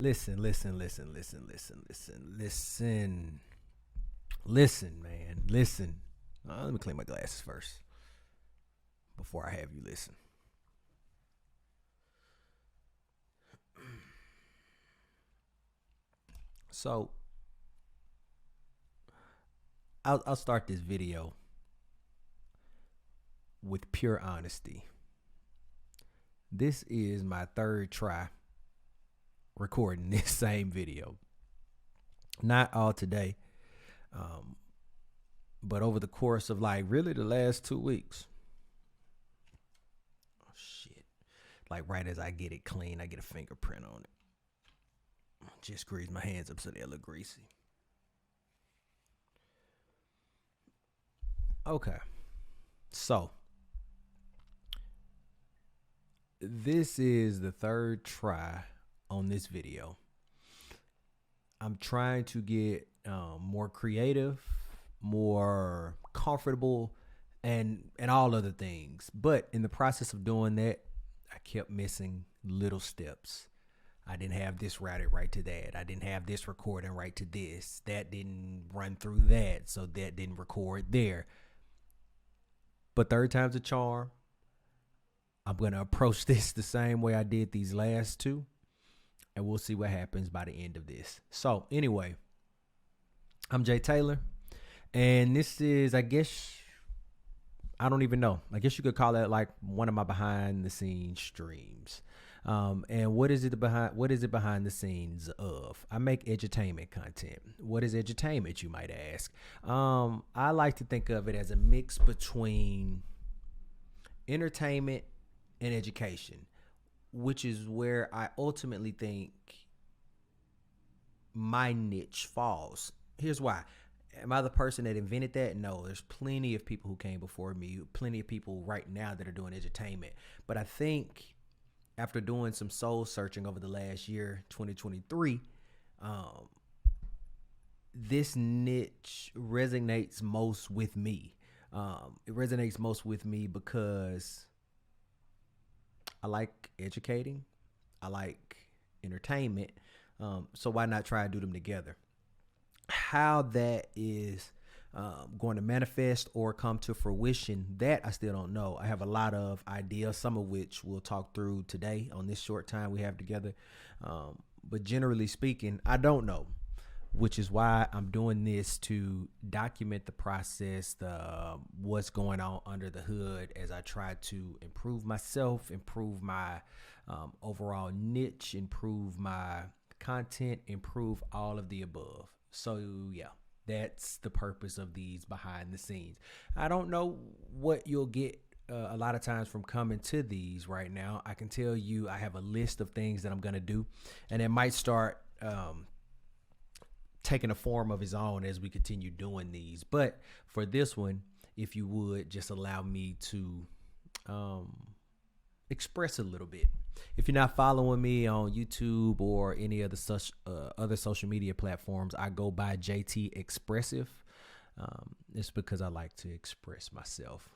Listen, listen, listen, listen, listen, listen, listen, listen, man, listen. Let me clean my glasses first before I have you listen. So I'll start this video with pure honesty. This is my third try recording this same video. Not all today, um, but over the course of like really the last 2 weeks. Oh shit! Like right as I get it clean, I get a fingerprint on it. Just grease my hands up so they look greasy. Okay, so this is the third try on this video. I'm trying to get more creative, more comfortable, and all other things. But in the process of doing that, I kept missing little steps. I didn't have this routed right to that. I didn't have this recording right to this. That didn't run through that, so that didn't record there. But third time's a charm. I'm going to approach this the same way I did these last two, and we'll see what happens by the end of this. So anyway, I'm Jay Taylor, and this is, I guess, I don't even know. I guess you could call it like one of my behind the scenes streams. And what is it behind the scenes of? I make edutainment content. What is edutainment, you might ask? I like to think of it as a mix between entertainment and education, which is where I ultimately think my niche falls. Here's why. Am I the person that invented that? No, there's plenty of people who came before me, plenty of people right now that are doing edutainment. But I think after doing some soul searching over the last year, 2023, this niche resonates most with me. It resonates most with me because I like educating. I like entertainment. So why not try and do them together? How that is going to manifest or come to fruition, that I still don't know. I have a lot of ideas, some of which we'll talk through today on this short time we have together. But generally speaking, I don't know, which is why I'm doing this to document the process, what's going on under the hood as I try to improve myself, improve my overall niche, improve my content, improve all of the above. So yeah, that's the purpose of these behind the scenes. I don't know what you'll get a lot of times from coming to these right now. I can tell you I have a list of things that I'm going to do, and it might start taking a form of its own as we continue doing these. But for this one, if you would just allow me to express a little bit. If you're not following me on YouTube or any other such other social media platforms, I go by JT Expressive. It's because I like to express myself.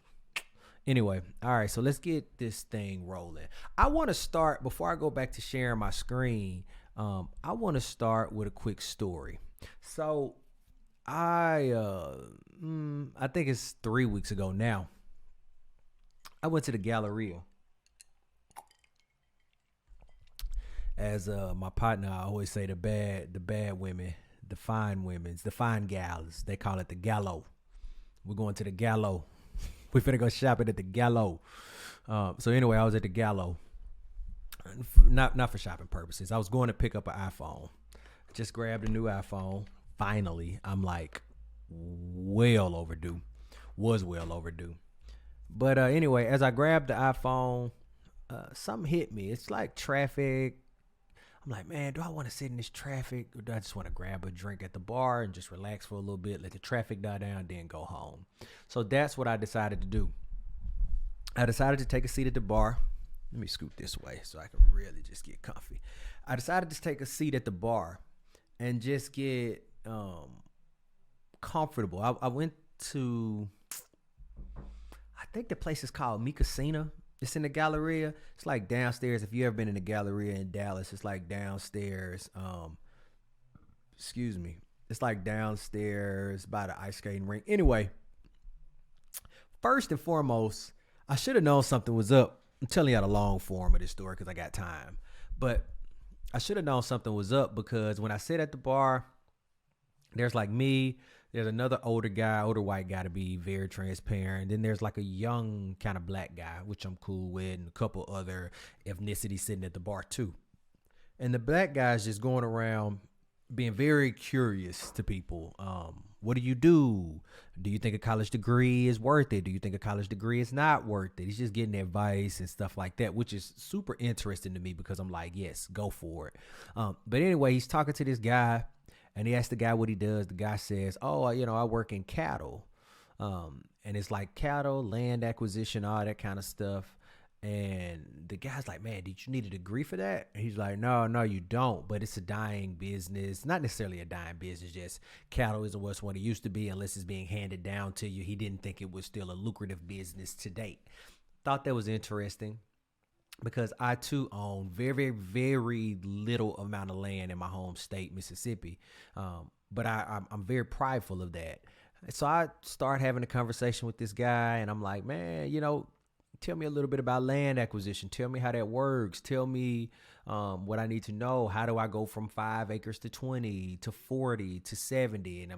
Anyway, all right, so let's get this thing rolling. I want to start, before I go back to sharing my screen, I want to start with a quick story. So I think it's 3 weeks ago now. I went to the Galleria. As my partner, I always say the bad women, the fine women's, the fine gals. They call it the gallo. We're going to the gallo. We finna go shopping at the gallo. So anyway, I was at the gallo. Not for shopping purposes. I was going to pick up an iPhone. Just grabbed a new iPhone. Finally, I'm like well overdue. Was well overdue. But anyway, as I grabbed the iPhone, something hit me. It's like traffic. I'm like, man, do I want to sit in this traffic, or do I just want to grab a drink at the bar and just relax for a little bit, let the traffic die down, then go home? So that's what I decided to do. I decided to take a seat at the bar. Let me scoot this way so I can really just get comfy. I decided to take a seat at the bar and just get comfortable. I went to, I think the place is called Mi Casina. It's in the Galleria. It's like downstairs. If you ever been in the Galleria in Dallas, it's like downstairs. Excuse me. It's like downstairs by the ice skating rink. Anyway, first and foremost, I should have known something was up. I'm telling you the long form of this story because I got time. But I should have known something was up because when I sit at the bar, there's like me, there's another older guy, older white guy to be very transparent. Then there's like a young kind of black guy, which I'm cool with, and a couple other ethnicities sitting at the bar too. And the black guy's just going around being very curious to people. What do you do? Do you think a college degree is worth it? Do you think a college degree is not worth it? He's just getting advice and stuff like that, which is super interesting to me because I'm like, yes, go for it. But anyway, he's talking to this guy and he asked the guy what he does. The guy says, oh, I work in cattle. And it's like cattle, land acquisition, all that kind of stuff. And the guy's like, man, did you need a degree for that? And he's like, no, you don't. But it's a dying business. Not necessarily a dying business, just cattle isn't what it used to be unless it's being handed down to you. He didn't think it was still a lucrative business to date. Thought that was interesting because I too own very, very little amount of land in my home state, Mississippi. But I'm very prideful of that. So I start having a conversation with this guy and I'm like, man, tell me a little bit about land acquisition. Tell me how that works. Tell me what I need to know. How do I go from 5 acres to 20 to 40 to 70? And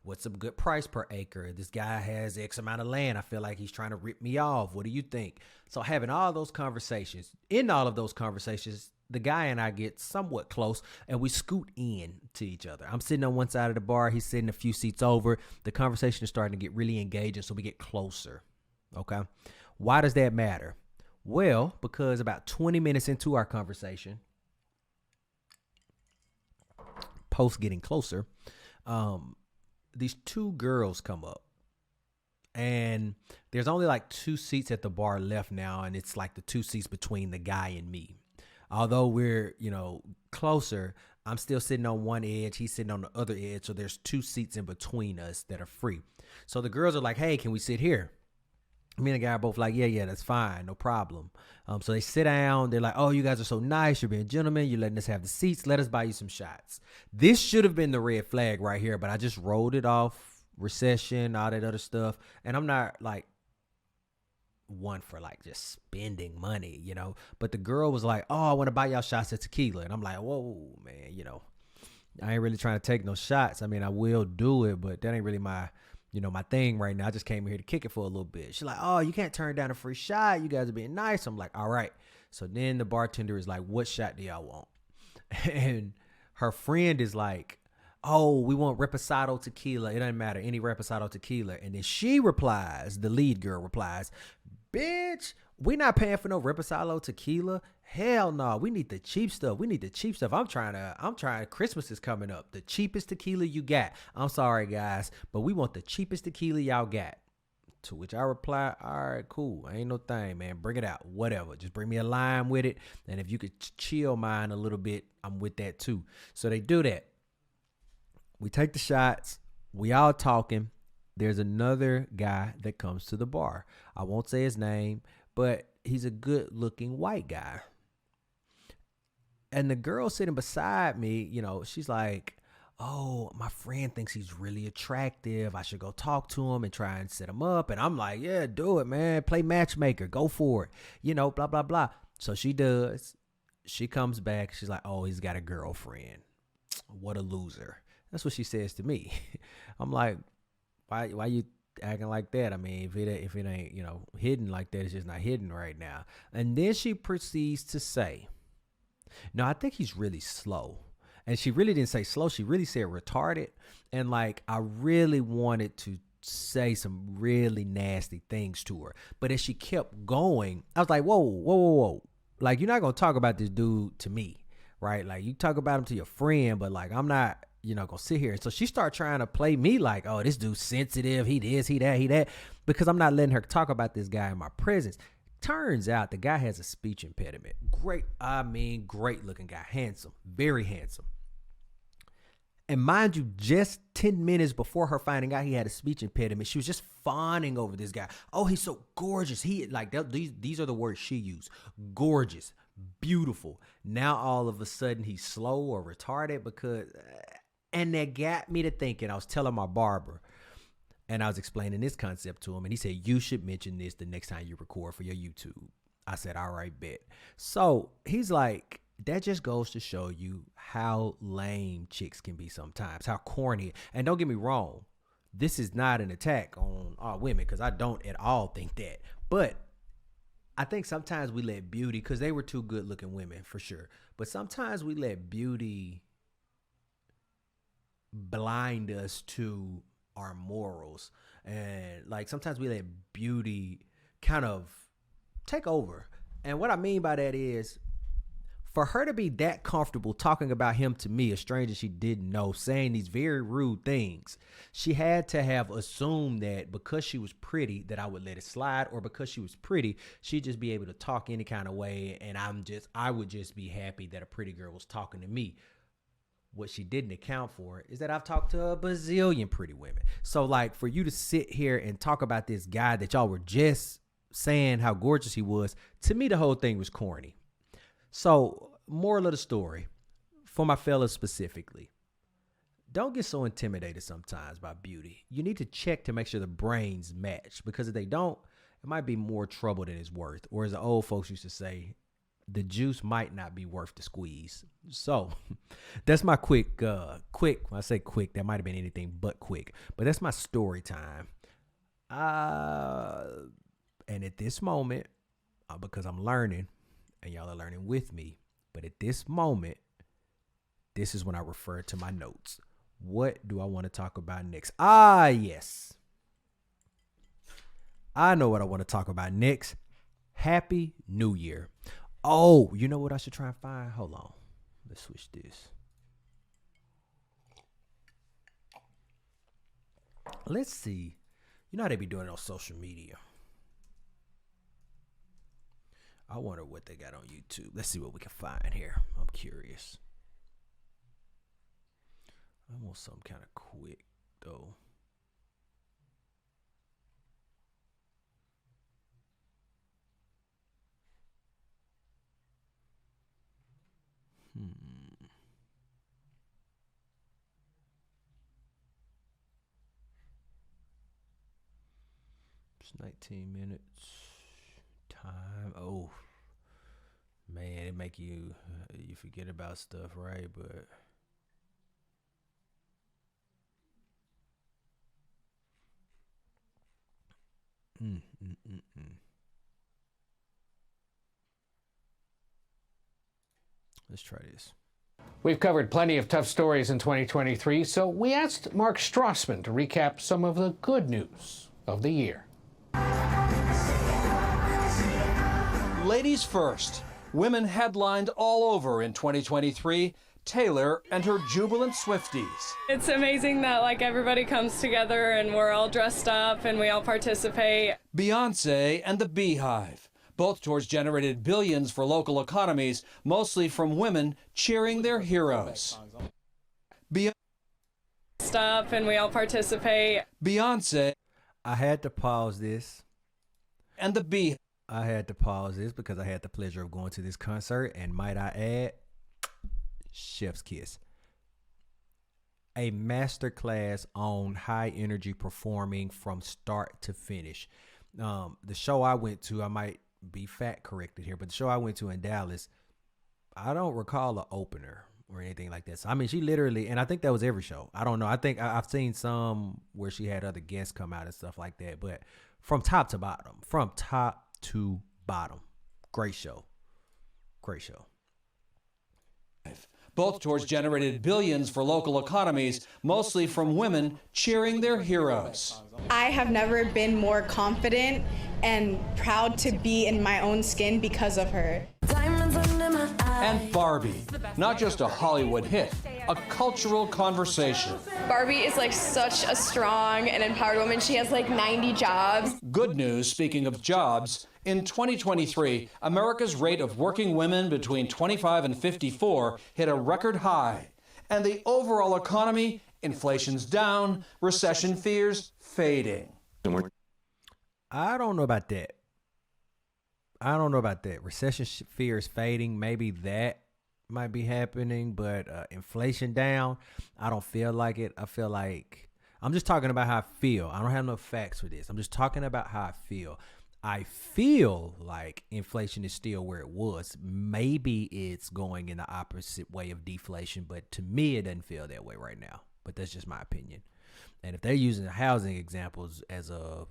what's a good price per acre? This guy has X amount of land. I feel like he's trying to rip me off. What do you think? So having all those conversations, in all of those conversations, the guy and I get somewhat close and we scoot in to each other. I'm sitting on one side of the bar. He's sitting a few seats over. The conversation is starting to get really engaging. So we get closer. Okay. Why does that matter? Well, because about 20 minutes into our conversation, post getting closer, these 2 girls come up. And there's only like 2 seats at the bar left now. And it's like the 2 seats between the guy and me. Although we're, closer, I'm still sitting on one edge. He's sitting on the other edge. So there's 2 seats in between us that are free. So the girls are like, hey, can we sit here? Me and the guy are both like, yeah, that's fine. No problem. So they sit down. They're like, oh, you guys are so nice. You're being gentlemen. You're letting us have the seats. Let us buy you some shots. This should have been the red flag right here, but I just rolled it off. Recession, all that other stuff. And I'm not like one for like just spending money, But the girl was like, oh, I want to buy y'all shots of tequila. And I'm like, whoa, man, I ain't really trying to take no shots. I mean, I will do it, but that ain't really my thing right now. I just came here to kick it for a little bit. She's like, oh, you can't turn down a free shot. You guys are being nice. I'm like, all right. So then the bartender is like, what shot do y'all want? And her friend is like, oh, we want reposado tequila. It doesn't matter. Any reposado tequila. And then she replies, the lead girl replies, bitch, we not paying for no reposado tequila. Hell no, we need the cheap stuff. I'm trying. Christmas is coming up. The cheapest tequila you got. I'm sorry, guys, but we want the cheapest tequila y'all got. To which I reply, all right, cool. Ain't no thing, man. Bring it out. Whatever. Just bring me a lime with it. And if you could chill mine a little bit, I'm with that too. So they do that. We take the shots. We all talking. There's another guy that comes to the bar. I won't say his name, but he's a good looking white guy. And the girl sitting beside me, she's like, oh, my friend thinks he's really attractive. I should go talk to him and try and set him up. And I'm like, yeah, do it, man. Play matchmaker. Go for it. Blah, blah, blah. So she does. She comes back. She's like, oh, he's got a girlfriend. What a loser. That's what she says to me. I'm like, why you acting like that? I mean, if it ain't, hidden like that, it's just not hidden right now. And then she proceeds to say, no, I think he's really slow. And she really didn't say slow. She really said retarded. And like, I really wanted to say some really nasty things to her. But as she kept going, I was like, whoa. Like, you're not going to talk about this dude to me, right? Like, you talk about him to your friend, but like, I'm not, gonna sit here. And so she started trying to play me like, oh, this dude's sensitive. He this, he that, because I'm not letting her talk about this guy in my presence. Turns out the guy has a speech impediment. Great looking guy. Handsome. Very handsome. And mind you, just 10 minutes before her finding out he had a speech impediment, she was just fawning over this guy. Oh, he's so gorgeous. These are the words she used. Gorgeous, beautiful. Now all of a sudden he's slow or retarded and that got me to thinking. I was telling my barber and I was explaining this concept to him, and he said, you should mention this the next time you record for your YouTube. I said, all right, bet. So he's like, that just goes to show you how lame chicks can be sometimes, how corny. And don't get me wrong, this is not an attack on all women, because I don't at all think that. But I think sometimes we let beauty, because they were two good looking women for sure, but sometimes we let beauty blind us to our morals. And like sometimes we let beauty kind of take over. And what I mean by that is, for her to be that comfortable talking about him to me, a stranger she didn't know, saying these very rude things, she had to have assumed that because she was pretty that I would let it slide, or because she was pretty, she'd just be able to talk any kind of way, and I would just be happy that a pretty girl was talking to me. What she didn't account for is that I've talked to a bazillion pretty women. So like, for you to sit here and talk about this guy that y'all were just saying how gorgeous he was, to me the whole thing was corny. So, moral of the story, for my fellas specifically, don't get so intimidated sometimes by beauty. You need to check to make sure the brains match, because if they don't, it might be more trouble than it's worth. Or as the old folks used to say, the juice might not be worth the squeeze. So, that's my quick, when I say quick, that might have been anything but quick, but that's my story time. And at this moment, because I'm learning, and y'all are learning with me, but at this moment, this is when I refer to my notes. What do I want to talk about next? Yes. I know what I want to talk about next. Happy New Year. Oh, you know what I should try and find? Hold on. Let's switch this. Let's see. You know how they be doing it on social media. I wonder what they got on YouTube. Let's see what we can find here. I'm curious. I want something kind of quick, though. It's 19 minutes. Time. Oh, man, it make you forget about stuff, right? But let's try this. We've covered plenty of tough stories in 2023, so we asked Mark Strassman to recap some of the good news of the year. Ladies first. Women headlined all over in 2023. Taylor and her jubilant Swifties. It's amazing that like everybody comes together and we're all dressed up and we all participate. Beyonce and the Beehive. Both tours generated billions for local economies, mostly from women cheering their heroes. Stop and we all participate. Beyonce. I had to pause this. And the Beehive. I had to pause this because I had the pleasure of going to this concert, and might I add, chef's kiss. A masterclass on high energy performing from start to finish. The show I went to, I might be fact corrected here, but the show I went to in Dallas, I don't recall an opener or anything like that. So, I mean, she literally, and I think that was every show. I don't know. I think I've seen some where she had other guests come out and stuff like that, but from top to bottom, great show. Both tours generated billions for local economies, mostly from women cheering their heroes. I have never been more confident and proud to be in my own skin because of her. And Barbie, not just a Hollywood hit, a cultural conversation. Barbie is like such a strong and empowered woman. She has like 90 jobs. Good news, speaking of jobs, in 2023, America's rate of working women between 25 and 54 hit a record high. And the overall economy, inflation's down, recession fears fading. I don't know about that. Recession fears fading. Maybe that might be happening, but inflation down. I don't feel like it. I feel like I'm just talking about how I feel. I don't have no facts for this. I'm just talking about how I feel. I feel like inflation is still where it was. Maybe it's going in the opposite way of deflation, but to me, it doesn't feel that way right now. But that's just my opinion. And if they're using the housing examples as a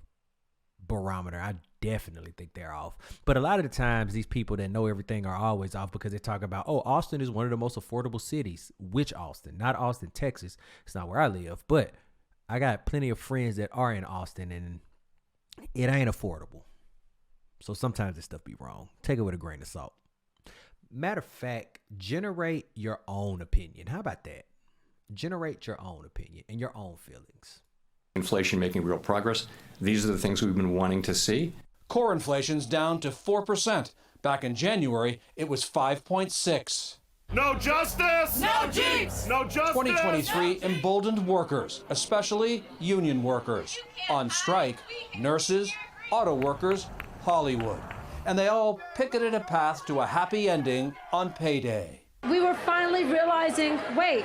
barometer, I definitely think they're off. But a lot of the times, these people that know everything are always off because they talk about, oh, Austin is one of the most affordable cities. Which Austin? Not Austin, Texas. It's not where I live. But I got plenty of friends that are in Austin, and it ain't affordable. So sometimes this stuff be wrong. Take it with a grain of salt. Matter of fact, generate your own opinion. How about that? Generate your own opinion and your own feelings. Inflation making real progress. These are the things we've been wanting to see. Core inflation's down to 4%. Back in January, it was 5.6. No justice! No Jeeps! No justice! 2023 emboldened workers, especially union workers. On strike, nurses, auto workers, Hollywood. And they all picketed a path to a happy ending on payday. We were finally realizing, wait,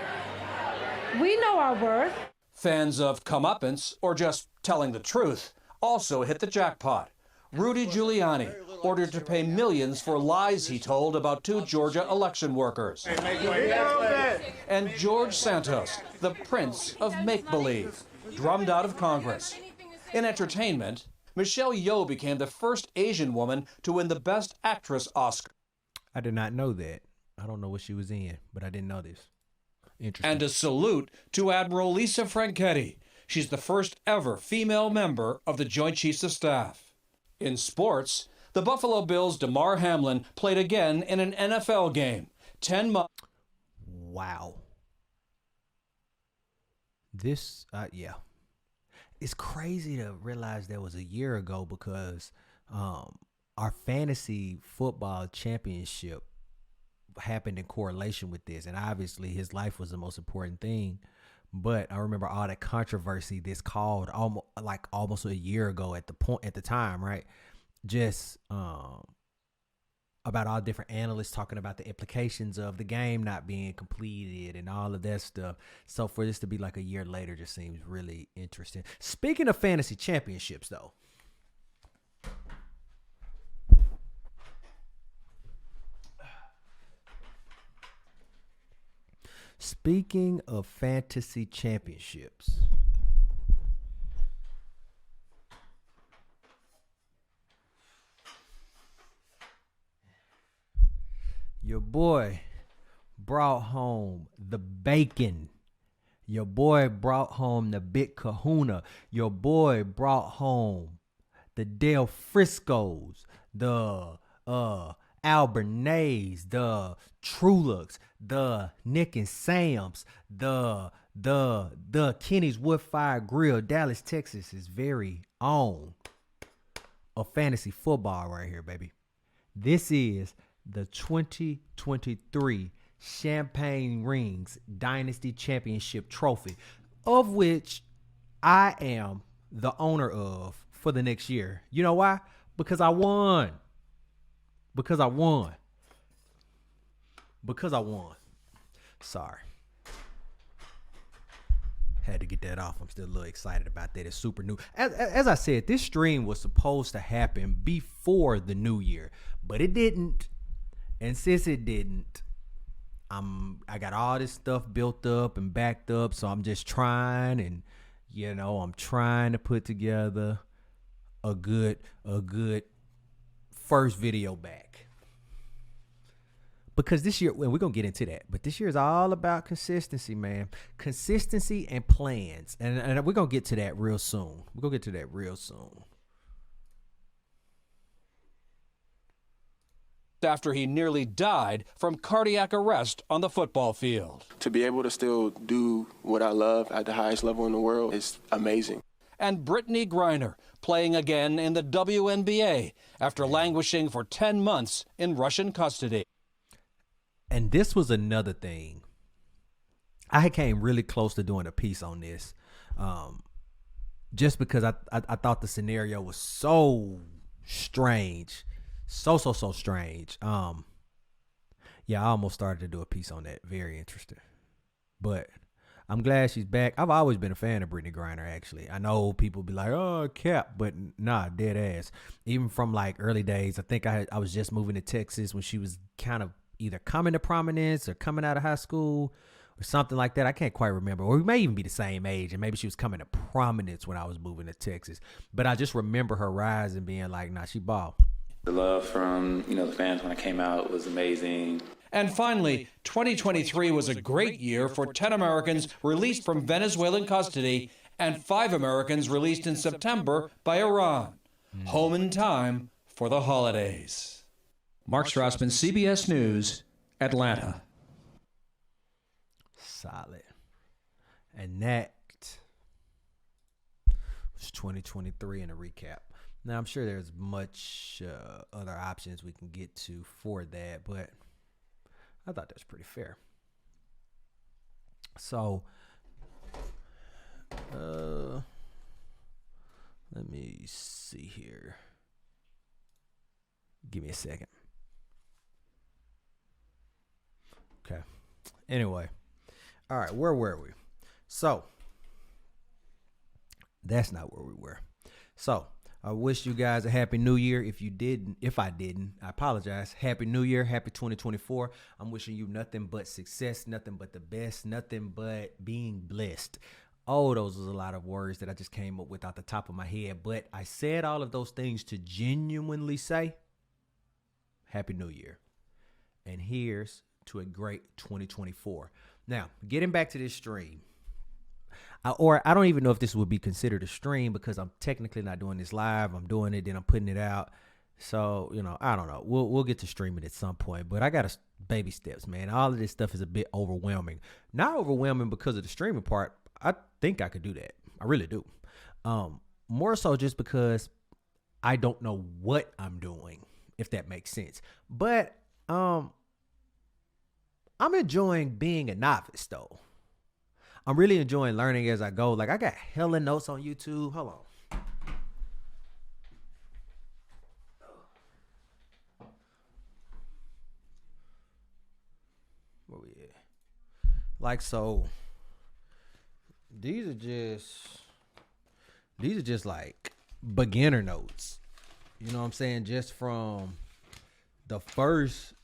we know our worth. Fans of comeuppance, or just telling the truth, also hit the jackpot. Rudy Giuliani ordered to pay millions for lies he told about 2 Georgia election workers. And George Santos, the prince of make-believe, drummed out of Congress. In entertainment, Michelle Yeoh became the first Asian woman to win the Best Actress Oscar. I did not know that. I don't know what she was in, but I didn't know this. Interesting. And a salute to Admiral Lisa Franchetti. She's the first ever female member of the Joint Chiefs of Staff. In sports, the Buffalo Bills' Damar Hamlin played again in an NFL game. 10 months. Wow. This, yeah. It's crazy to realize that was a year ago because our fantasy football championship happened in correlation with this. And obviously his life was the most important thing. But I remember all that controversy this called almost a year ago at the time, right? Just about all different analysts talking about the implications of the game not being completed and all of that stuff. So for this to be like a year later just seems really interesting. Speaking of fantasy championships, though. Speaking of fantasy championships. Your boy brought home the bacon. Your boy brought home the big kahuna. Your boy brought home the Del Frisco's, the Albernays, the Trulux, the Nick and Sam's, the Kenny's Wood Fire Grill, Dallas, Texas is very own of fantasy football right here, baby. This is the 2023 Champagne Rings Dynasty Championship Trophy, of which I am the owner of for the next year. You know why? Because I won. Sorry. Had to get that off. I'm still a little excited about that. It's super new. As I said, this stream was supposed to happen before the new year, but it didn't. And since it didn't, I got all this stuff built up and backed up, so I'm just trying, and I'm trying to put together a good first video back. Because this year, well, we're going to get into that, but this year is all about consistency, man. Consistency and plans. And we're going to get to that real soon. After he nearly died from cardiac arrest on the football field. To be able to still do what I love at the highest level in the world is amazing. And Brittany Griner playing again in the WNBA after languishing for 10 months in Russian custody. And this was another thing. I came really close to doing a piece on this, just because I thought the scenario was so strange, so strange. Yeah, I almost started to do a piece on that. Very interesting, but I'm glad she's back. I've always been a fan of Brittany Griner, actually. I know people be like, oh, Cap, but nah, dead ass. Even from like early days, I think I was just moving to Texas when she was kind of either coming to prominence or coming out of high school or something like that. I can't quite remember. Or we may even be the same age, and maybe she was coming to prominence when I was moving to Texas. But I just remember her rise and being like, nah, she ball. The love from, the fans when I came out was amazing. And finally, 2023 was a great year for 10 Americans released from Venezuelan custody and 5 Americans released in September by Iran. Home in time for the holidays. Mark Strassman, CBS News, Atlanta. Solid. And that was 2023 in a recap. Now, I'm sure there's much other options we can get to for that, but I thought that was pretty fair. So, let me see here. Give me a second. Okay. Anyway. All right, where were we? So, that's not where we were. So, I wish you guys a happy new year. If I didn't, I apologize. Happy new year. Happy 2024. I'm wishing you nothing but success, nothing but the best, nothing but being blessed. Oh, those was a lot of words that I just came up with out the top of my head. But I said all of those things to genuinely say, happy new year. And here's to a great 2024. Now, getting back to this stream. I don't even know if this would be considered a stream because I'm technically not doing this live. I'm doing it, then I'm putting it out. So, I don't know. We'll get to streaming at some point, but I got baby steps, man. All of this stuff is a bit overwhelming. Not overwhelming because of the streaming part. I think I could do that. I really do. More so just because I don't know what I'm doing, if that makes sense. But I'm enjoying being a novice, though. I'm really enjoying learning as I go. Like, I got hella notes on YouTube. Hold on. Where we at? Like, so these are just like beginner notes. You know what I'm saying? Just from the first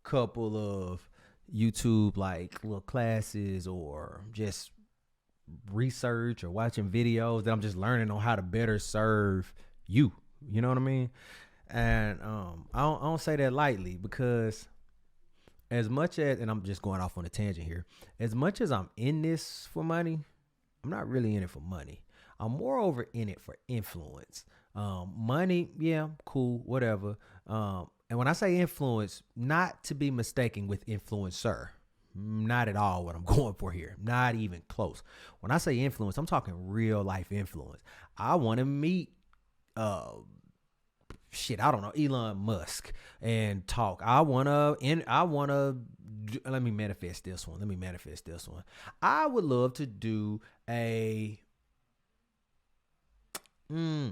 couple of YouTube like little classes or just research or watching videos that I'm just learning on how to better serve you. You know what I mean? And I don't say that lightly because as much as, and I'm just going off on a tangent here, as much as I'm in this for money, I'm not really in it for money. I'm moreover in it for influence. Money, yeah, cool, whatever. And when I say influence, not to be mistaken with influencer. Not at all what I'm going for here. Not even close. When I say influence, I'm talking real life influence. I want to meet, I don't know, Elon Musk and talk. Let me manifest this one. I would love to do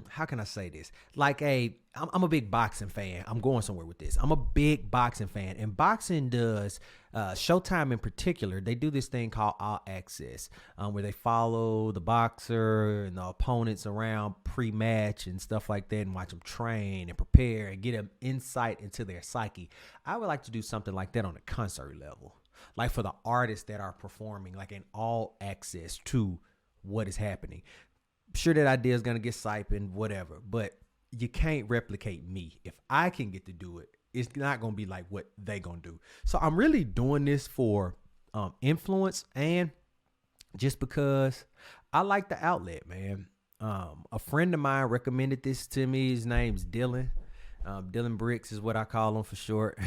how can I say this? I'm a big boxing fan. I'm going somewhere with this. I'm a big boxing fan. And boxing does, Showtime in particular, they do this thing called All Access, where they follow the boxer and the opponents around pre-match and stuff like that and watch them train and prepare and get an insight into their psyche. I would like to do something like that on a concert level. Like for the artists that are performing, like an all access to what is happening. Sure, that idea is going to get siphoned, whatever, but you can't replicate me. If I can get to do it, it's not going to be like what they going to do. So I'm really doing this for influence and just because I like the outlet, man. A friend of mine recommended this to me. His name's Dylan. Dylan Bricks is what I call him for short.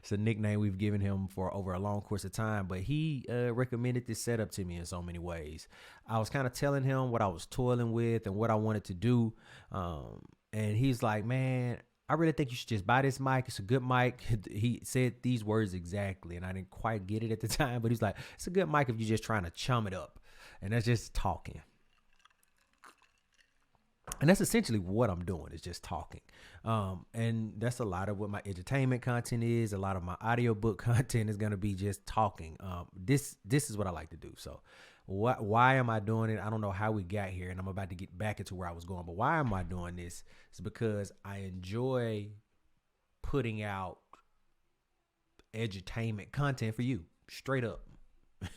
It's a nickname we've given him for over a long course of time, but he recommended this setup to me in so many ways. I was kind of telling him what I was toiling with and what I wanted to do. And he's like, man, I really think you should just buy this mic. It's a good mic. He said these words exactly, and I didn't quite get it at the time, but he's like, it's a good mic if you're just trying to chum it up. And that's just talking. And that's essentially what I'm doing, is just talking. And that's a lot of what my entertainment content is. A lot of my audiobook content is going to be just talking. This is what I like to do. So why am I doing it? I don't know how we got here, and I'm about to get back into where I was going. But why am I doing this? It's because I enjoy putting out edutainment content for you. Straight up.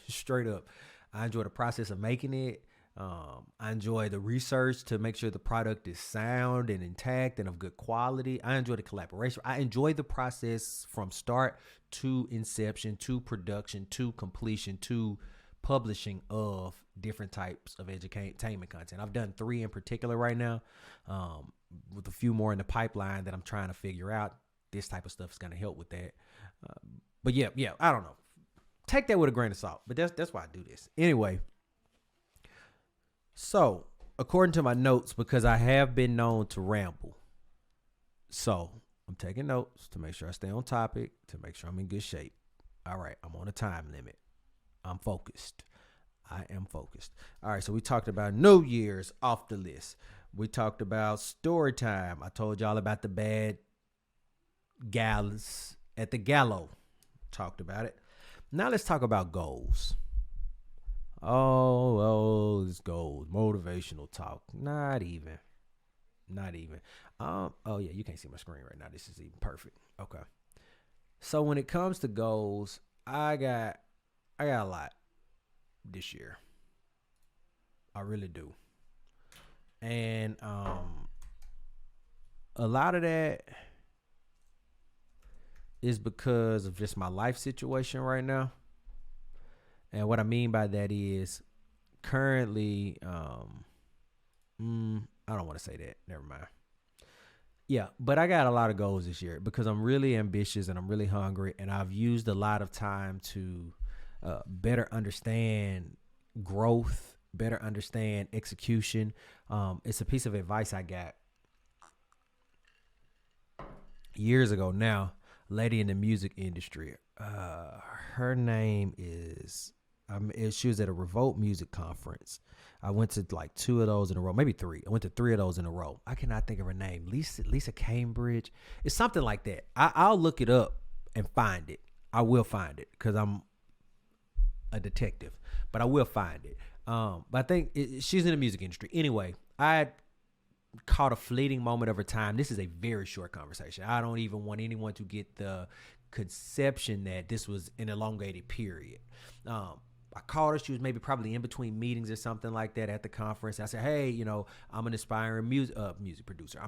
Straight up. I enjoy the process of making it. I enjoy the research to make sure the product is sound and intact and of good quality. I enjoy the collaboration. I enjoy the process from start to inception, to production, to completion, to publishing of different types of edutainment content. I've done 3 in particular right now, with a few more in the pipeline that I'm trying to figure out. This type of stuff is going to help with that. But yeah, I don't know. Take that with a grain of salt, but that's why I do this. Anyway, so according to my notes, because I have been known to ramble, so I'm taking notes to make sure I stay on topic, to make sure I'm in good shape. All right, I'm on a time limit. I'm focused. I am focused. All right, so we talked about New Year's off the list. We talked about story time. I told y'all about the bad gals at the gallo. Talked about it. Now let's talk about goals. Oh, it's goals. Motivational talk. Not even. Oh yeah, you can't see my screen right now. This is even perfect. Okay. So when it comes to goals, I got a lot this year. I really do. And a lot of that is because of just my life situation right now. And what I mean by that is currently, I don't want to say that. Never mind. Yeah, but I got a lot of goals this year because I'm really ambitious and I'm really hungry. And I've used a lot of time to better understand growth, better understand execution. It's a piece of advice I got years ago now. Lady in the music industry. Her name is, she was at a Revolt music conference. I went to like 2 of those in a row, maybe 3. I went to 3 of those in a row. I cannot think of her name. Lisa Cambridge. It's something like that. I'll look it up and find it. I will find it because I'm a detective, but I will find it. But I think she's in the music industry. Anyway, I caught a fleeting moment of her time. This is a very short conversation. I don't even want anyone to get the conception that this was an elongated period. I called her. She was probably in between meetings or something like that at the conference. I said, hey, I'm an aspiring music producer.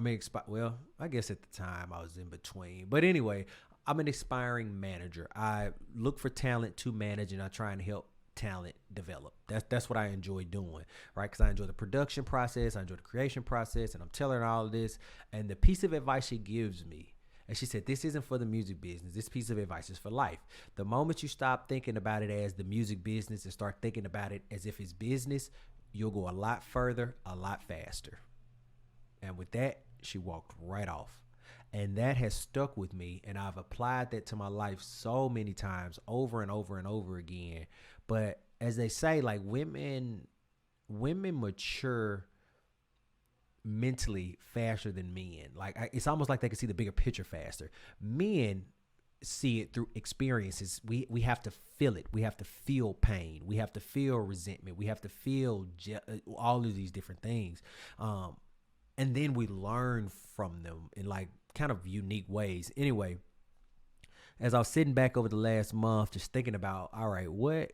Well, I guess at the time I was in between. But anyway, I'm an aspiring manager. I look for talent to manage, and I try and help talent develop. That's what I enjoy doing, right? Because I enjoy the production process, I enjoy the creation process, and I'm telling her all of this. And the piece of advice she gives me, and she said, this isn't for the music business. This piece of advice is for life. The moment you stop thinking about it as the music business and start thinking about it as if it's business, you'll go a lot further, a lot faster. And with that, she walked right off. And that has stuck with me, and I've applied that to my life so many times, over and over and over again. But as they say, like women mature mentally faster than men. Like it's almost like they can see the bigger picture faster. Men see it through experiences. We have to feel it. We have to feel pain. We have to feel resentment. We have to feel all of these different things. And then we learn from them in like kind of unique ways. Anyway, as I was sitting back over the last month, just thinking about, all right, what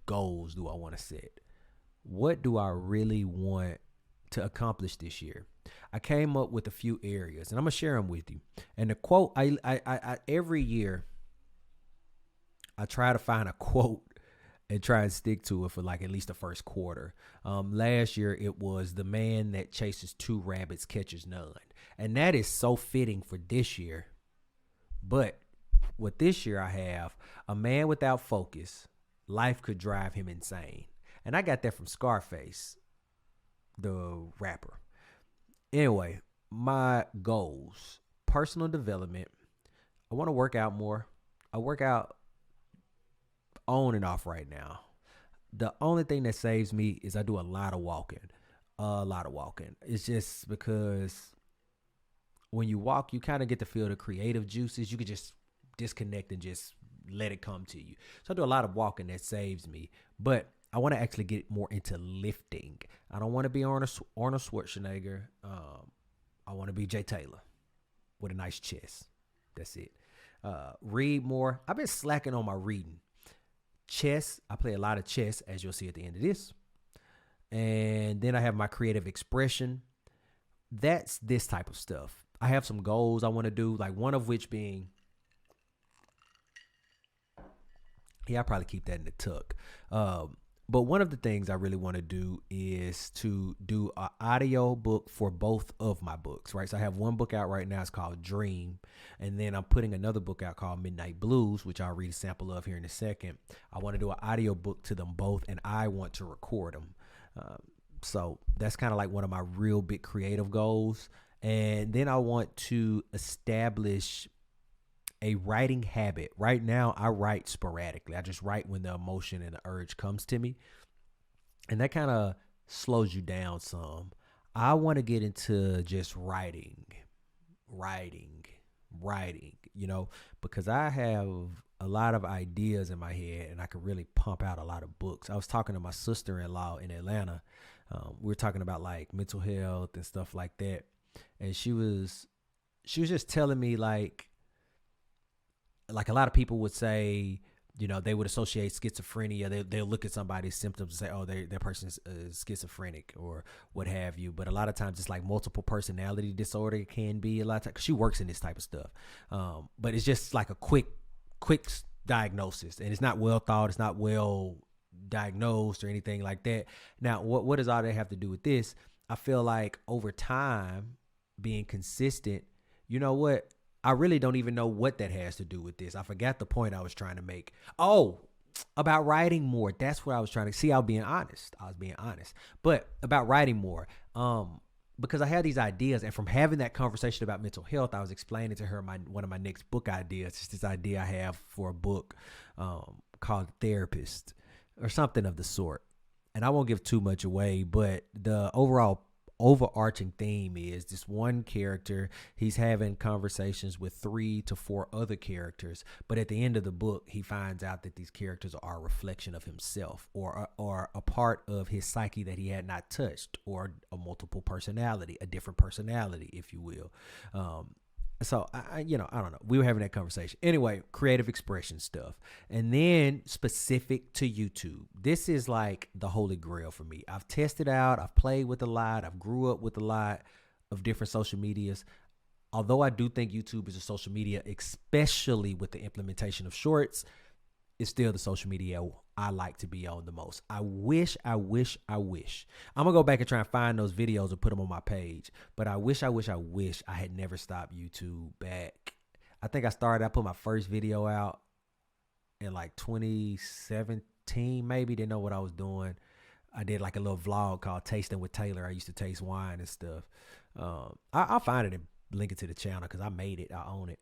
goals do I want to set? What do I really want to accomplish this year? I came up with a few areas, and I'm gonna share them with you. And the quote, I every year I try to find a quote and try and stick to it for like at least the first quarter. Last year it was, the man that chases 2 rabbits catches none. And that is so fitting for this year. But with this year I have, a man without focus, life could drive him insane. And I got that from Scarface, the rapper. Anyway, my goals personal development. I want to work out more. I work out on and off right now. The only thing that saves me is I do a lot of walking. It's just because when you walk, you kind of get to feel the creative juices. You could just disconnect and just let it come to you. So I do a lot of walking that saves me. But I want to actually get more into lifting. I don't want to be Arnold Schwarzenegger. I want to be Jay Taylor with a nice chest. That's it. Read more. I've been slacking on my reading. Chess. I play a lot of chess, as you'll see at the end of this. And then I have my creative expression. That's this type of stuff. I have some goals I want to do, like one of which being, I'll probably keep that in the tuck. But one of the things I really want to do is to do an audio book for both of my books, right? So I have one book out right now. It's called Dream. And then I'm putting another book out called Midnight Blues, which I'll read a sample of here in a second. I want to do an audio book to them both, and I want to record them. So that's kind of like one of my real big creative goals. And then I want to establish a writing habit. Right now, I write sporadically. I just write when the emotion and the urge comes to me. And that kind of slows you down some. I want to get into just writing, because I have a lot of ideas in my head and I could really pump out a lot of books. I was talking to my sister-in-law in Atlanta. We were talking about like mental health and stuff like that. And she was just telling me like a lot of people would say, they would associate schizophrenia. They'll look at somebody's symptoms and say, oh, their person is schizophrenic or what have you. But a lot of times it's like multiple personality disorder. It can be a lot of times, 'cause she works in this type of stuff. But it's just like a quick diagnosis, and it's not well thought. It's not well diagnosed or anything like that. Now, what does all that have to do with this? I feel like over time, being consistent, you know what? I really don't even know what that has to do with this. I forgot the point I was trying to make. Oh, about writing more. That's what I was trying to see. I was being honest. But about writing more, because I had these ideas, and from having that conversation about mental health, I was explaining to her one of my next book ideas. It's this idea I have for a book called Therapist or something of the sort. And I won't give too much away, but the overarching theme is this one character. He's having conversations with 3 to 4 other characters, but at the end of the book, he finds out that these characters are a reflection of himself, or a part of his psyche that he had not touched, or a multiple personality, a different personality, if you will. So I don't know. We were having that conversation. Anyway, creative expression stuff. And then specific to YouTube. This is like the holy grail for me. I've tested out, I've played with a lot, I've grew up with a lot of different social medias. Although I do think YouTube is a social media, especially with the implementation of shorts, it's still the social media I like to be on the most. I wish. I'm going to go back and try and find those videos and put them on my page. But I wish I had never stopped YouTube back. I think I put my first video out in like 2017, maybe. Didn't know what I was doing. I did like a little vlog called Tasting with Taylor. I used to taste wine and stuff. I'll find it and link it to the channel because I made it. I own it.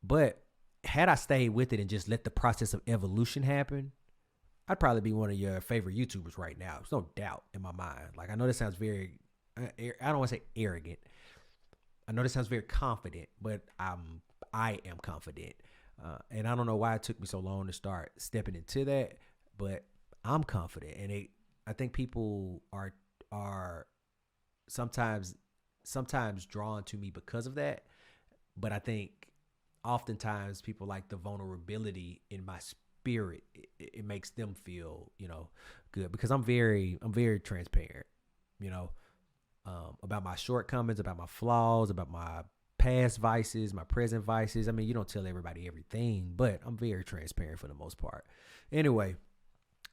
But had I stayed with it and just let the process of evolution happen, I'd probably be one of your favorite YouTubers right now. There's no doubt in my mind. Like, I know this sounds very, I don't want to say arrogant. I know this sounds very confident, but I am confident. And I don't know why it took me so long to start stepping into that, but I'm confident. And I think people are sometimes drawn to me because of that. But I think oftentimes people like the vulnerability in my spirit. It makes them feel, good, because I'm very transparent, about my shortcomings, about my flaws, about my past vices, my present vices. I mean, you don't tell everybody everything, but I'm very transparent for the most part. Anyway,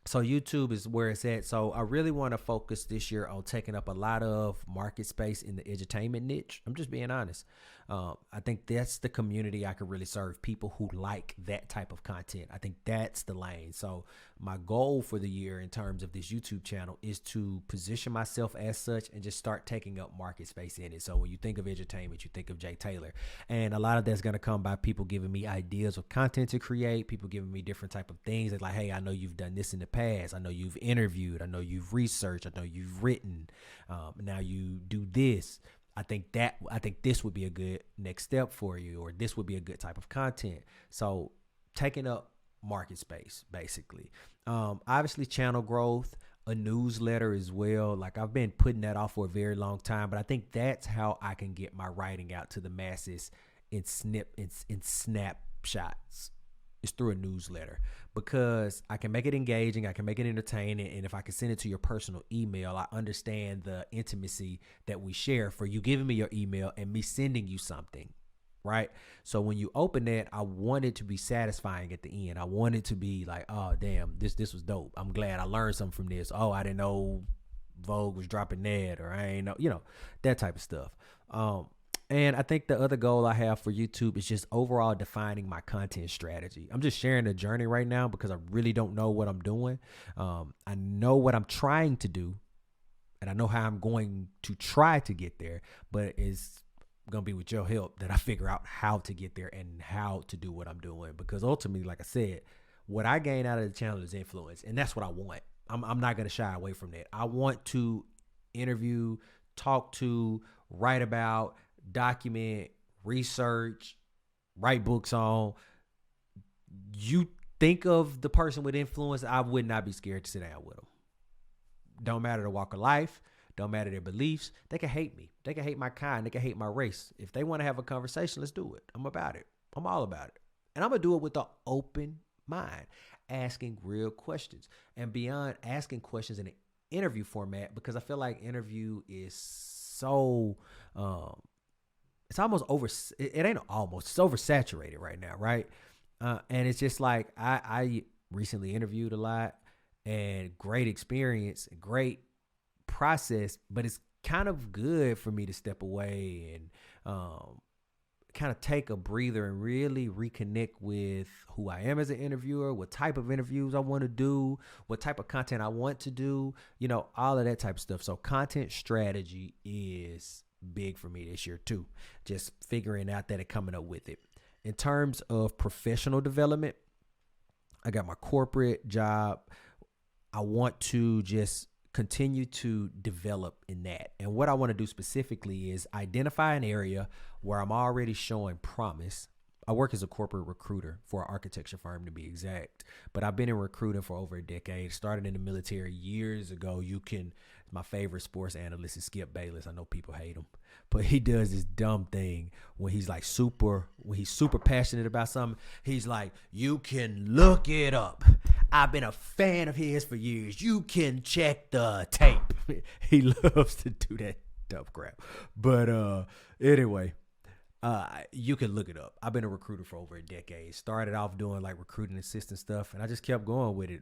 So YouTube is where it's at. So I really want to focus this year on taking up a lot of market space in the edutainment niche. I'm just being honest. I think that's the community I could really serve, people who like that type of content. I think that's the lane. So my goal for the year in terms of this YouTube channel is to position myself as such and just start taking up market space in it. So when you think of edutainment, you think of Jay Taylor. And a lot of that's going to come by people giving me ideas of content to create, people giving me different type of things. They're like, hey, I know you've done this in the past. I know you've interviewed. I know you've researched. I know you've written. Now you do this. I think this would be a good next step for you, or this would be a good type of content. So taking up market space, basically. Obviously channel growth, a newsletter as well. Like I've been putting that off for a very long time, but I think that's how I can get my writing out to the masses in snapshots. It's through a newsletter, because I can make it engaging, I can make it entertaining, and if I can send it to your personal email, I understand the intimacy that we share for you giving me your email and me sending you something, right? So when you open that, I want it to be satisfying at the end. I want it to be like, oh damn, this was dope. I'm glad I learned something from this. Oh, I didn't know Vogue was dropping that, or I ain't know, that type of stuff. And I think the other goal I have for YouTube is just overall defining my content strategy. I'm just sharing the journey right now because I really don't know what I'm doing. I know what I'm trying to do, and I know how I'm going to try to get there, but it's going to be with your help that I figure out how to get there and how to do what I'm doing. Because ultimately, like I said, what I gain out of the channel is influence, and that's what I want. I'm not going to shy away from that. I want to interview, talk to, write about, document, research, write books on. You think of the person with influence, I would not be scared to sit down with them. Don't matter the walk of life, don't matter their beliefs. They can hate me. They can hate my kind. They can hate my race. If they want to have a conversation, let's do it. I'm about it. I'm all about it. And I'm going to do it with an open mind, asking real questions. And beyond asking questions in an interview format, because I feel like interview is so it's almost it ain't almost, it's oversaturated right now, right? And it's just like I recently interviewed a lot, and great experience, great process, but it's kind of good for me to step away and kind of take a breather and really reconnect with who I am as an interviewer, what type of interviews I want to do, what type of content I want to do, all of that type of stuff. So content strategy is big for me this year too, just figuring out that and coming up with it. In terms of professional development, I got my corporate job. I want to just continue to develop in that. And what I want to do specifically is identify an area where I'm already showing promise. I work as a corporate recruiter for an architecture firm, to be exact, but I've been in recruiting for over a decade. Started in the military years ago. My favorite sports analyst is Skip Bayless. I know people hate him, but he does this dumb thing when he's super passionate about something. He's like, you can look it up. I've been a fan of his for years. You can check the tape. He loves to do that dumb crap. But anyway, you can look it up. I've been a recruiter for over a decade. Started off doing like recruiting assistant stuff, and I just kept going with it.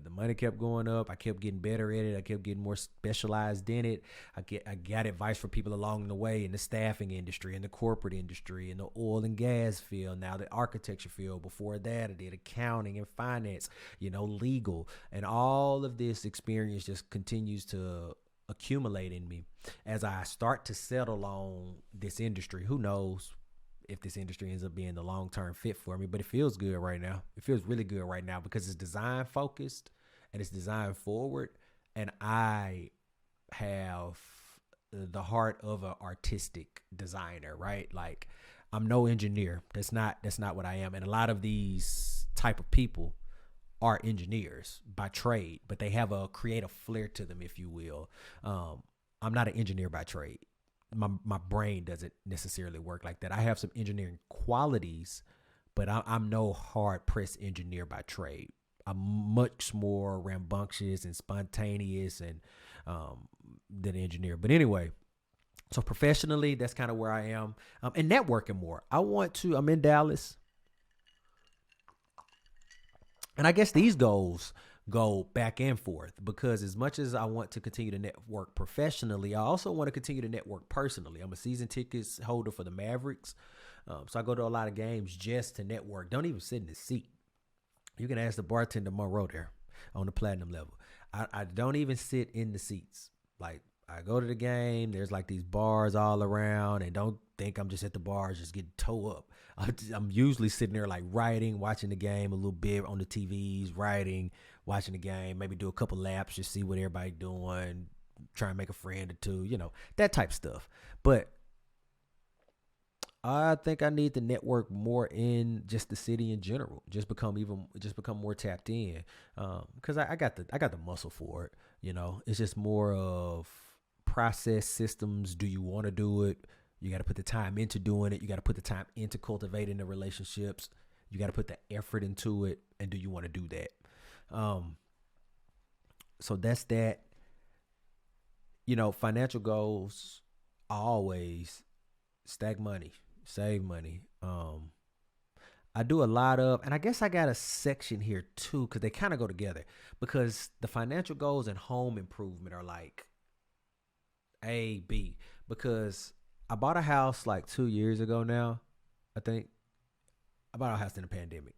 The money kept going up. I kept getting better at it. I kept getting more specialized in it. I got advice from people along the way in the staffing industry, in the corporate industry, in the oil and gas field, now the architecture field. Before that, I did accounting and finance, legal. And all of this experience just continues to accumulate in me as I start to settle on this industry. Who knows if this industry ends up being the long-term fit for me, but it feels good right now. It feels really good right now because it's design focused and it's design forward. And I have the heart of an artistic designer, right? Like I'm no engineer. That's not what I am. And a lot of these type of people are engineers by trade, but they have a creative flair to them, if you will. I'm not an engineer by trade. My brain doesn't necessarily work like that. I have some engineering qualities, but I'm no hard-pressed engineer by trade. I'm much more rambunctious and spontaneous and than an engineer. But anyway, so professionally, that's kind of where I am. And networking more. I'm in Dallas. And I guess these goals go back and forth, because as much as I want to continue to network professionally, I also want to continue to network personally. I'm a season tickets holder for the Mavericks. So I go to a lot of games just to network. Don't even sit in the seat. You can ask the bartender Monroe there on the platinum level. I don't even sit in the seats. Like, I go to the game, there's like these bars all around, and don't think I'm just at the bars just getting toe up. I'm usually sitting there like writing, watching the game a little bit on the TVs, writing, watching the game, maybe do a couple laps, just see what everybody doing, try and make a friend or two, that type of stuff. But I think I need to network more in just the city in general. Just become more tapped in, because I got the muscle for it. It's just more of process systems. Do you want to do it? You got to put the time into doing it. You got to put the time into cultivating the relationships. You got to put the effort into it. And do you want to do that? So that's that. Financial goals, always stack money, save money. I do a lot of, and I guess I got a section here too, because they kind of go together, because the financial goals and home improvement are like A, B, because I bought a house like 2 years ago now. I think I bought a house in the pandemic.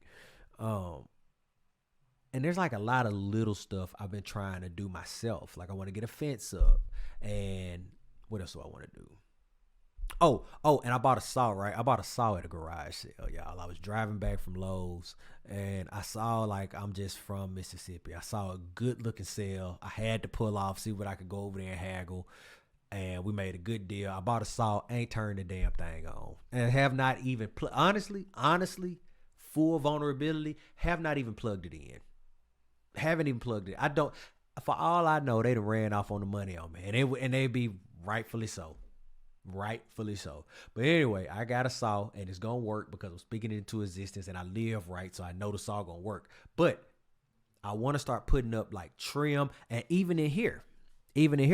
And there's like a lot of little stuff I've been trying to do myself. Like, I want to get a fence up, and what else do I want to do? Oh, and I bought a saw, right? I bought a saw at a garage sale, y'all. I was driving back from Lowe's, and I saw, like, I'm just from Mississippi. I saw a good looking sale. I had to pull off, see what I could go over there and haggle. And we made a good deal. I bought a saw, ain't turned the damn thing on. And have not even, honestly, full vulnerability, have not even plugged it in. Haven't even plugged it. For all I know, they done ran off on the money on me. And they'd be rightfully so. Rightfully so. But anyway, I got a saw, and it's going to work because I'm speaking it into existence, and I live right, so I know the saw going to work. But I want to start putting up like trim, and even in here,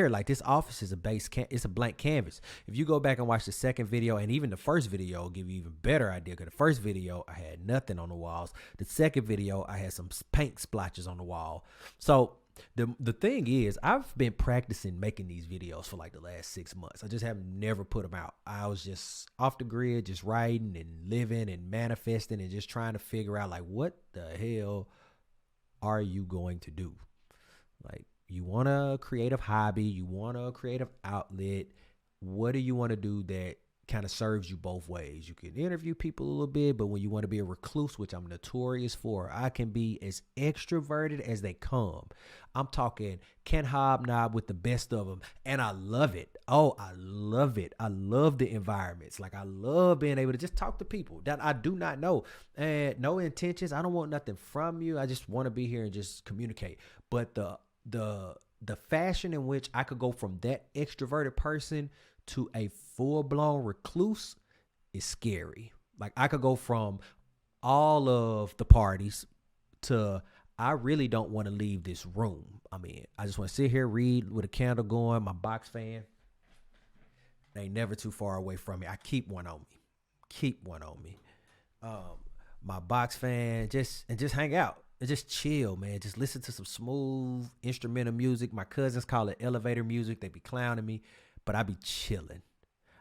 like, this office is it's a blank canvas. If you go back and watch the second video, and even the first video will give you even better idea, because the first video I had nothing on the walls. The second video I had some paint splotches on the wall. So the thing is, I've been practicing making these videos for like the last 6 months. I just have never put them out. I was just off the grid, just writing and living and manifesting and just trying to figure out, like, what the hell are you going to do? Like, you want a creative hobby, you want a creative outlet. What do you want to do that kind of serves you both ways? You can interview people a little bit, but when you want to be a recluse, which I'm notorious for, I can be as extroverted as they come. I'm talking can hobnob with the best of them, and I love it. Oh, I love it. I love the environments. Like, I love being able to just talk to people that I do not know, and no intentions. I don't want nothing from you. I just want to be here and just communicate. But the fashion in which I could go from that extroverted person to a full-blown recluse is scary. Like, I could go from all of the parties to I really don't want to leave this room. I mean, I just want to sit here, read with a candle going, my box fan. They ain't never too far away from me. I keep one on me. My box fan, just hang out. And just chill, man. Just listen to some smooth instrumental music. My cousins call it elevator music. They be clowning me, but I be chilling.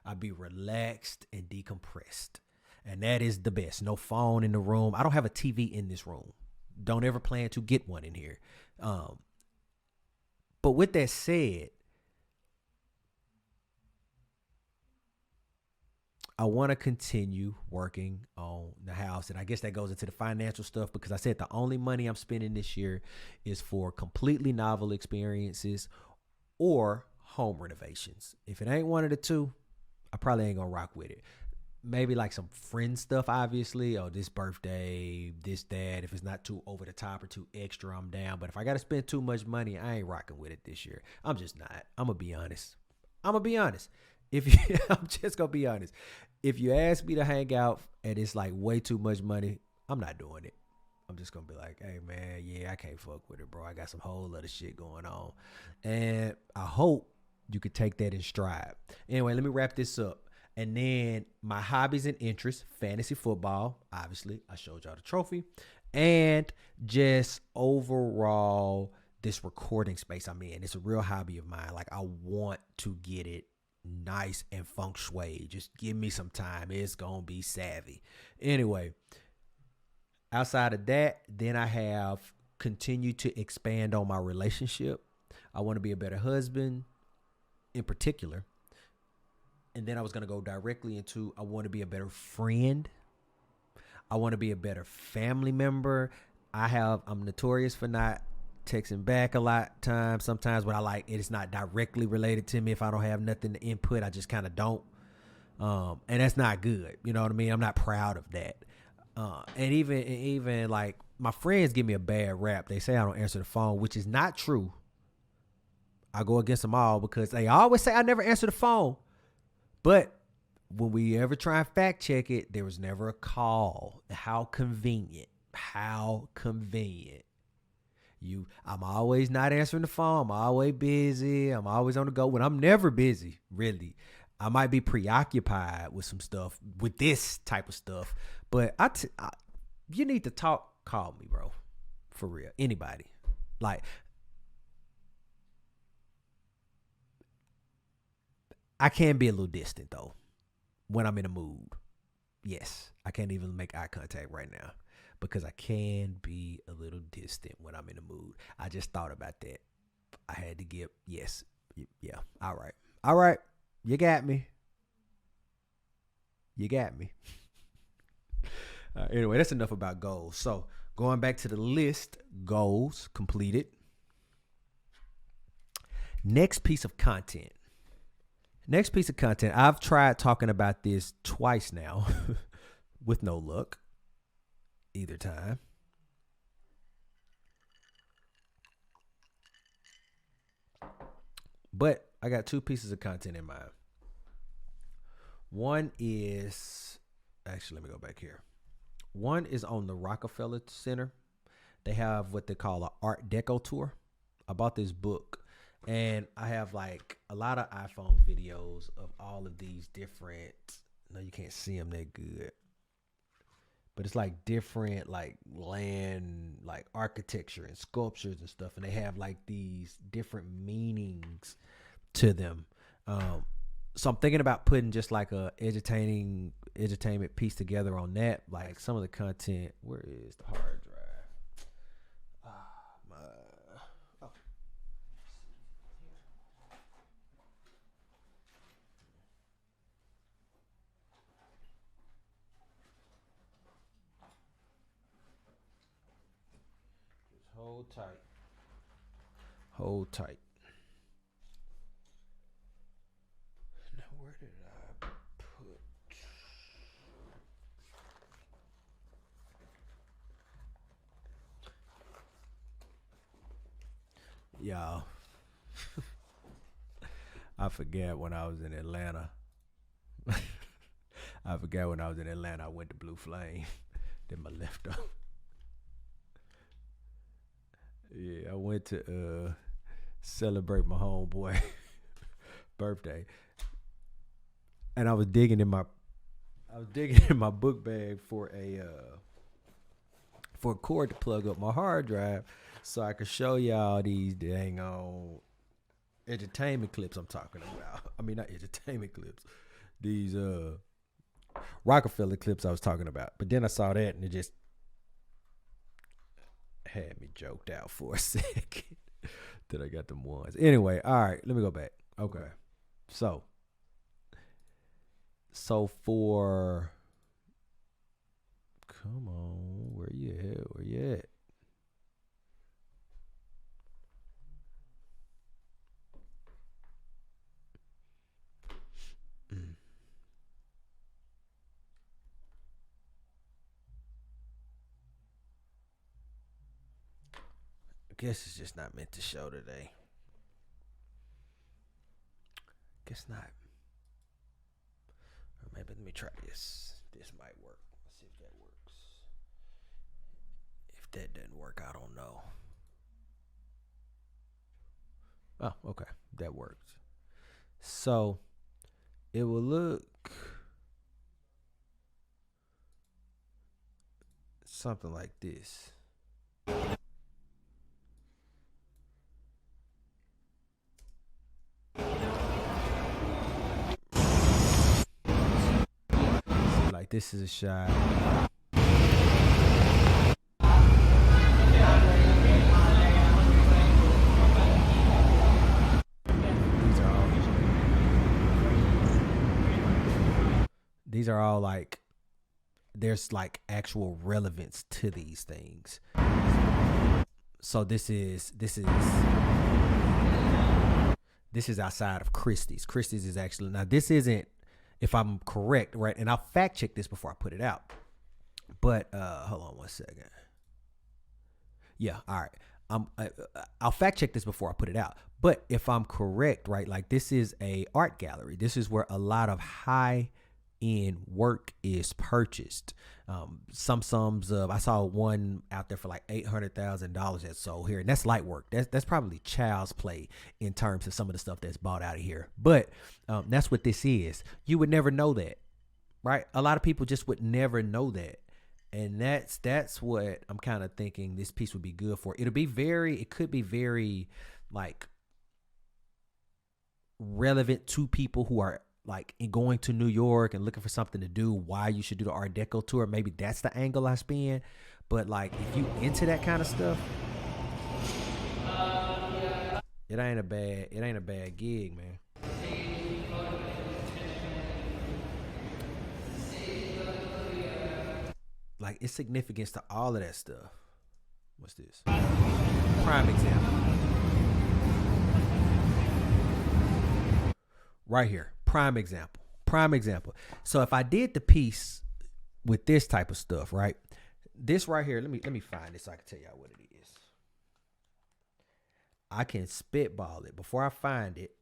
I be relaxed and decompressed. And that is the best. No phone in the room. I don't have a TV in this room. Don't ever plan to get one in here. But with that said, I want to continue working on the house. And I guess that goes into the financial stuff, because I said the only money I'm spending this year is for completely novel experiences or home renovations. If it ain't one of the two, I probably ain't going to rock with it. Maybe like some friend stuff, obviously. Oh, this birthday, this, that. If it's not too over the top or too extra, I'm down. But if I got to spend too much money, I ain't rocking with it this year. I'm just not. I'm going to be honest. I'm just going to be honest. If you ask me to hang out and it's like way too much money, I'm not doing it. I'm just going to be like, hey, man, yeah, I can't fuck with it, bro. I got some whole other shit going on. And I hope you could take that in stride. Anyway, let me wrap this up. And then my hobbies and interests, fantasy football. Obviously, I showed y'all the trophy. and just overall this recording space I'm in. It's a real hobby of mine. Like, I want to get it nice and feng shui. Just give me some time. It's gonna be savvy. Anyway, outside of that, then I have continued to expand on my relationship. I want to be a better husband in particular. And then I was going to go directly into, I want to be a better friend. I want to be a better family member. I'm notorious for not texting back a lot of times. Sometimes when I like it, it's not directly related to me. If I don't have nothing to input, I just kind of don't. And that's not good. You know what I mean? I'm not proud of that. And even like my friends give me a bad rap. They say I don't answer the phone, which is not true. I go against them all because they always say I never answer the phone. But when we ever try and fact check it, there was never a call. How convenient. How convenient. I'm always not answering the phone. I'm always busy. I'm always on the go. When I'm never busy, really. I might be preoccupied with some stuff, with this type of stuff. But you need to talk, call me, bro. For real. Anybody. Like, I can be a little distant, though, when I'm in a mood. Yes, I can't even make eye contact right now because I can be a little distant when I'm in a mood. I just thought about that. I had to give, yes, yeah, all right. All right, you got me. You got me. Anyway, that's enough about goals. So going back to the list, goals completed. Next piece of content. I've tried talking about this twice now with no luck either time. But I got two pieces of content in mind. One is, actually, let me go back here. One is on the Rockefeller Center. They have what they call an Art Deco tour. I bought this book. And I have like a lot of iPhone videos of all of these different, no, you can't see them that good, but it's like different like land, like architecture and sculptures and stuff. And they have like these different meanings to them. So I'm thinking about putting just like a entertainment piece together on that. Like some of the content, where is the hard drive? Hold tight. Now, where did I put? Y'all, I forget when I was in Atlanta. I went to Blue Flame. Then my left off. Yeah, I went to celebrate my homeboy birthday, and I was digging in my book bag for a cord to plug up my hard drive, so I could show y'all these dang on entertainment clips I'm talking about. I mean, not entertainment clips, these Rockefeller clips I was talking about. But then I saw that, and it just had me joked out for a second that I got them ones. Anyway, all right, let me go back. Okay. So for, come on, where you at? Guess it's just not meant to show today. Guess not. Or maybe let me try this. This might work. Let's see if that works. If that didn't work, I don't know. Oh, okay. That worked. So it will look something like this. Like this is a shot. These are all like, there's like actual relevance to these things. So this is outside of Christie's. Christie's is actually, now this isn't, if I'm correct, right? And I'll fact check this before I put it out. But hold on one second. Yeah, all right. I'll fact check this before I put it out. But if I'm correct, right, like this is a art gallery. This is where a lot of high end work is purchased. Some sums of, I saw one out there for like $800,000 that sold here, and that's light work. That's probably child's play in terms of some of the stuff that's bought out of here. But that's what this is. You would never know that, right? A lot of people just would never know that. And that's what I'm kind of thinking this piece would be good for. It could be very like relevant to people who are like in going to New York and looking for something to do, why you should do the Art Deco tour. Maybe that's the angle I spin. But like if you into that kind of stuff, it ain't a bad gig, man. Like it's significance to all of that stuff. What's this? Prime example. Right here. Prime example. So if I did the piece with this type of stuff, right? This right here, let me find this so I can tell y'all what it is. I can spitball it. Before I find it,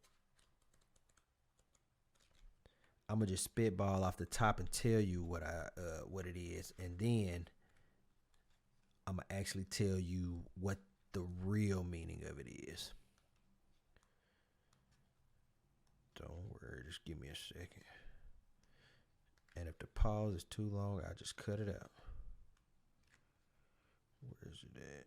I'm gonna just spitball off the top and tell you what it is, and then I'm gonna actually tell you what the real meaning of it is. Don't worry, just give me a second. And if the pause is too long, I'll just cut it out. Where is it at?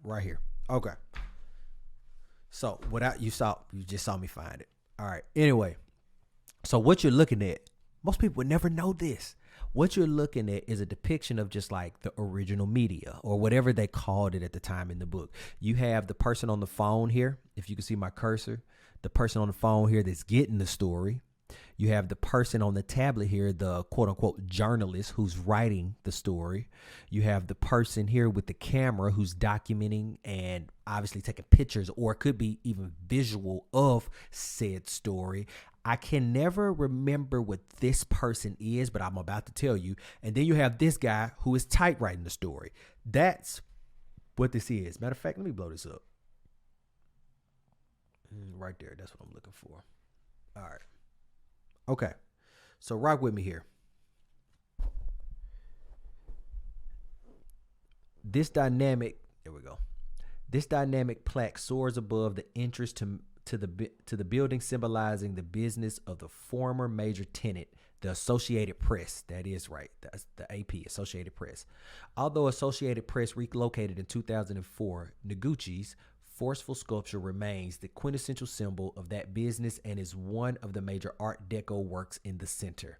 Right here. Okay. So you just saw me find it. All right. Anyway, so what you're looking at, most people would never know this. What you're looking at is a depiction of just like the original media or whatever they called it at the time in the book. You have the person on the phone here. If you can see my cursor, the person on the phone here that's getting the story. You have the person on the tablet here, the quote unquote journalist who's writing the story. You have the person here with the camera who's documenting and obviously taking pictures, or it could be even visual of said story. I can never remember what this person is, but I'm about to tell you. And then you have this guy who is typewriting the story. That's what this is. Matter of fact, let me blow this up. Right there. That's what I'm looking for. All right. Okay, so rock with me here. This dynamic plaque soars above the entrance to the building, symbolizing the business of the former major tenant, the Associated Press. That is right, that's the AP, Associated Press. Although Associated Press relocated in 2004, Noguchi's forceful sculpture remains the quintessential symbol of that business and is one of the major Art Deco works in the center.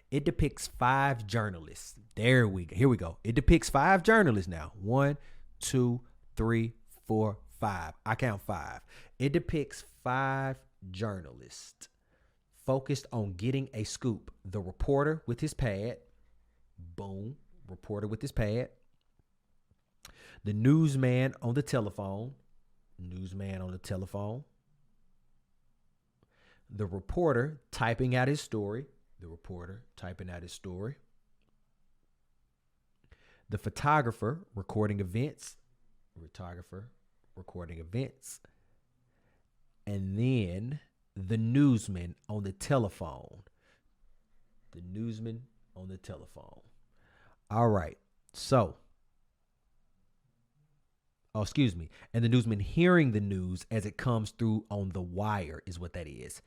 It depicts 5 journalists. Here we go. It depicts 5 journalists now. 1, 2, 3, 4, 5. I count 5. It depicts 5 journalists focused on getting a scoop. The reporter with his pad. Boom. Reporter with his pad. The newsman on the telephone. The reporter typing out his story. The photographer recording events. And then the newsman on the telephone. All right. So, oh, excuse me. And the newsman hearing the news as it comes through on the wire is what that is.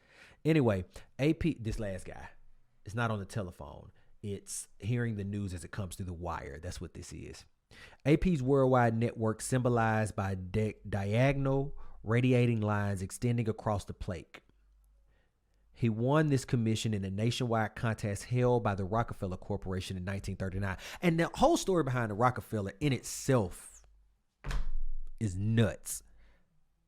Anyway, AP, this last guy, it's not on the telephone. It's hearing the news as it comes through the wire. That's what this is. AP's worldwide network symbolized by diagonal radiating lines extending across the plate. He won this commission in a nationwide contest held by the Rockefeller Corporation in 1939. And the whole story behind the Rockefeller in itself is nuts.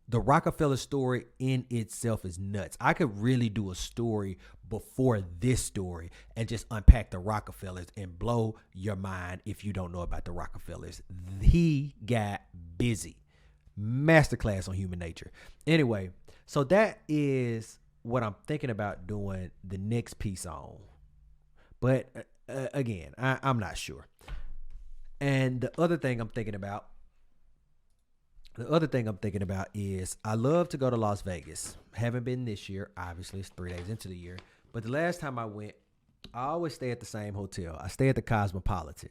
The Rockefeller story in itself is nuts. I could really do a story before this story and just unpack the Rockefellers and blow your mind if you don't know about the Rockefellers. He got busy. Masterclass on human nature. Anyway, so that is what I'm thinking about doing the next piece on. But again, I'm not sure. And the other thing I'm thinking about is I love to go to Las Vegas. Haven't been this year. Obviously, it's 3 days into the year. But the last time I went, I always stay at the same hotel. I stay at the Cosmopolitan.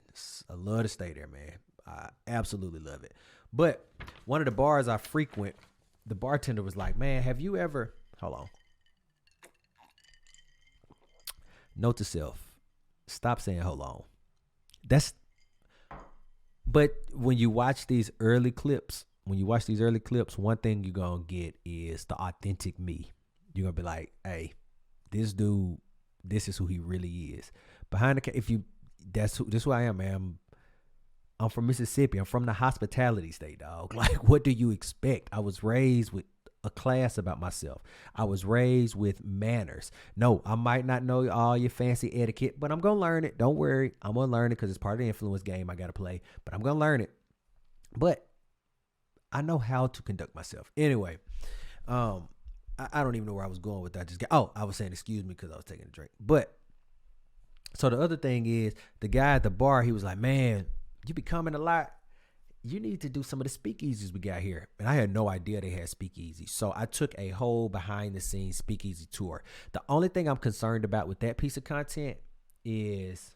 I love to stay there, man. I absolutely love it. But one of the bars I frequent, the bartender was like, man, have you ever... Hold on. Note to self. Stop saying hold on. But when you watch these early clips, one thing you're going to get is the authentic me. You're going to be like, hey, this dude, this is who he really is. Behind the this is who I am, man. I'm from Mississippi. I'm from the hospitality state, dog. Like, what do you expect? I was raised with a class about myself. I was raised with manners. No, I might not know all your fancy etiquette, but I'm going to learn it. Don't worry. I'm going to learn it because it's part of the influence game I got to play, but I'm going to learn it. But I know how to conduct myself. Anyway, I don't even know where I was going with that. I was saying excuse me because I was taking a drink. But so the other thing is the guy at the bar, he was like, man, you be coming a lot. You need to do some of the speakeasies we got here. And I had no idea they had speakeasies. So I took a whole behind the scenes speakeasy tour. The only thing I'm concerned about with that piece of content is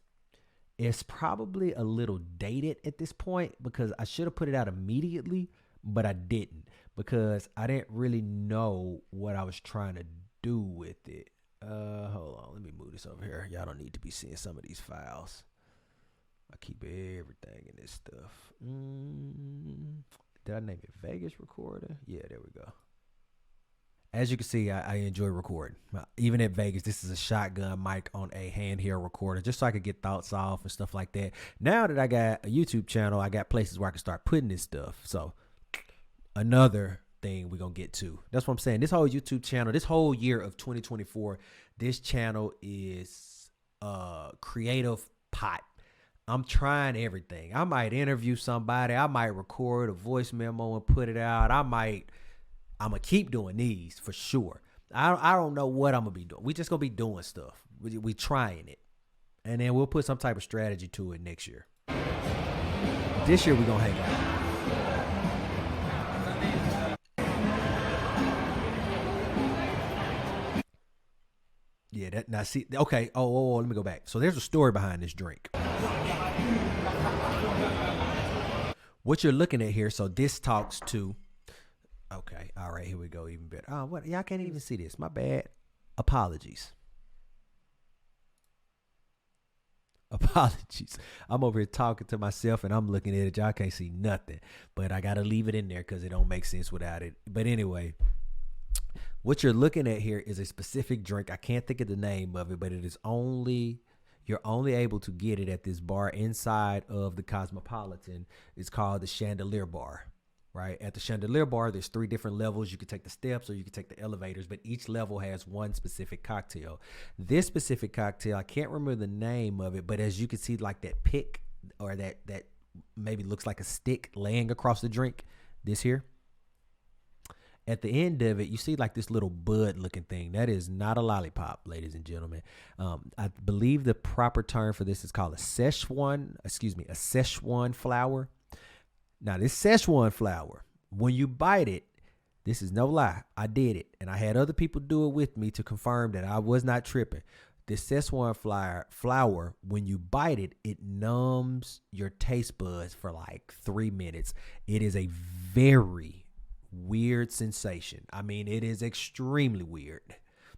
it's probably a little dated at this point because I should have put it out immediately, but I didn't because I didn't really know what I was trying to do with it. Hold on. Let me move this over here. Y'all don't need to be seeing some of these files. I keep everything in this stuff. Did I name it Vegas Recorder? Yeah, there we go. As you can see, I enjoy recording. Even at Vegas, this is a shotgun mic on a handheld recorder just so I could get thoughts off and stuff like that. Now that I got a YouTube channel, I got places where I can start putting this stuff. So another thing we're going to get to. That's what I'm saying. This whole YouTube channel, this whole year of 2024, this channel is a creative pot. I'm trying everything. I might interview somebody. I might record a voice memo and put it out. I'm going to keep doing these for sure. I don't know what I'm going to be doing. We just going to be doing stuff. We trying it. And then we'll put some type of strategy to it next year. This year we're going to hang out. Yeah, now see, okay. Oh, let me go back. So there's a story behind this drink. What you're looking at here, so this talks to, okay, all right, here we go, even better. Oh, what? Y'all can't even see this. My bad. Apologies. I'm over here talking to myself and I'm looking at it. Y'all can't see nothing, but I got to leave it in there because it don't make sense without it. But anyway, what you're looking at here is a specific drink. I can't think of the name of it, but it is you're only able to get it at this bar inside of the Cosmopolitan. It's called the Chandelier Bar, right? At the Chandelier Bar, there's 3 different levels. You can take the steps or you can take the elevators, but each level has one specific cocktail. This specific cocktail, I can't remember the name of it, but as you can see, like that pick or that maybe looks like a stick laying across the drink, this here. At the end of it, you see like this little bud looking thing. That is not a lollipop, ladies and gentlemen. I believe the proper term for this is called a Szechuan flower. Now this Szechuan flower, when you bite it, this is no lie. I did it. And I had other people do it with me to confirm that I was not tripping. This Szechuan flour, when you bite it, it numbs your taste buds for like 3 minutes. It is a very weird sensation. I mean, it is extremely weird,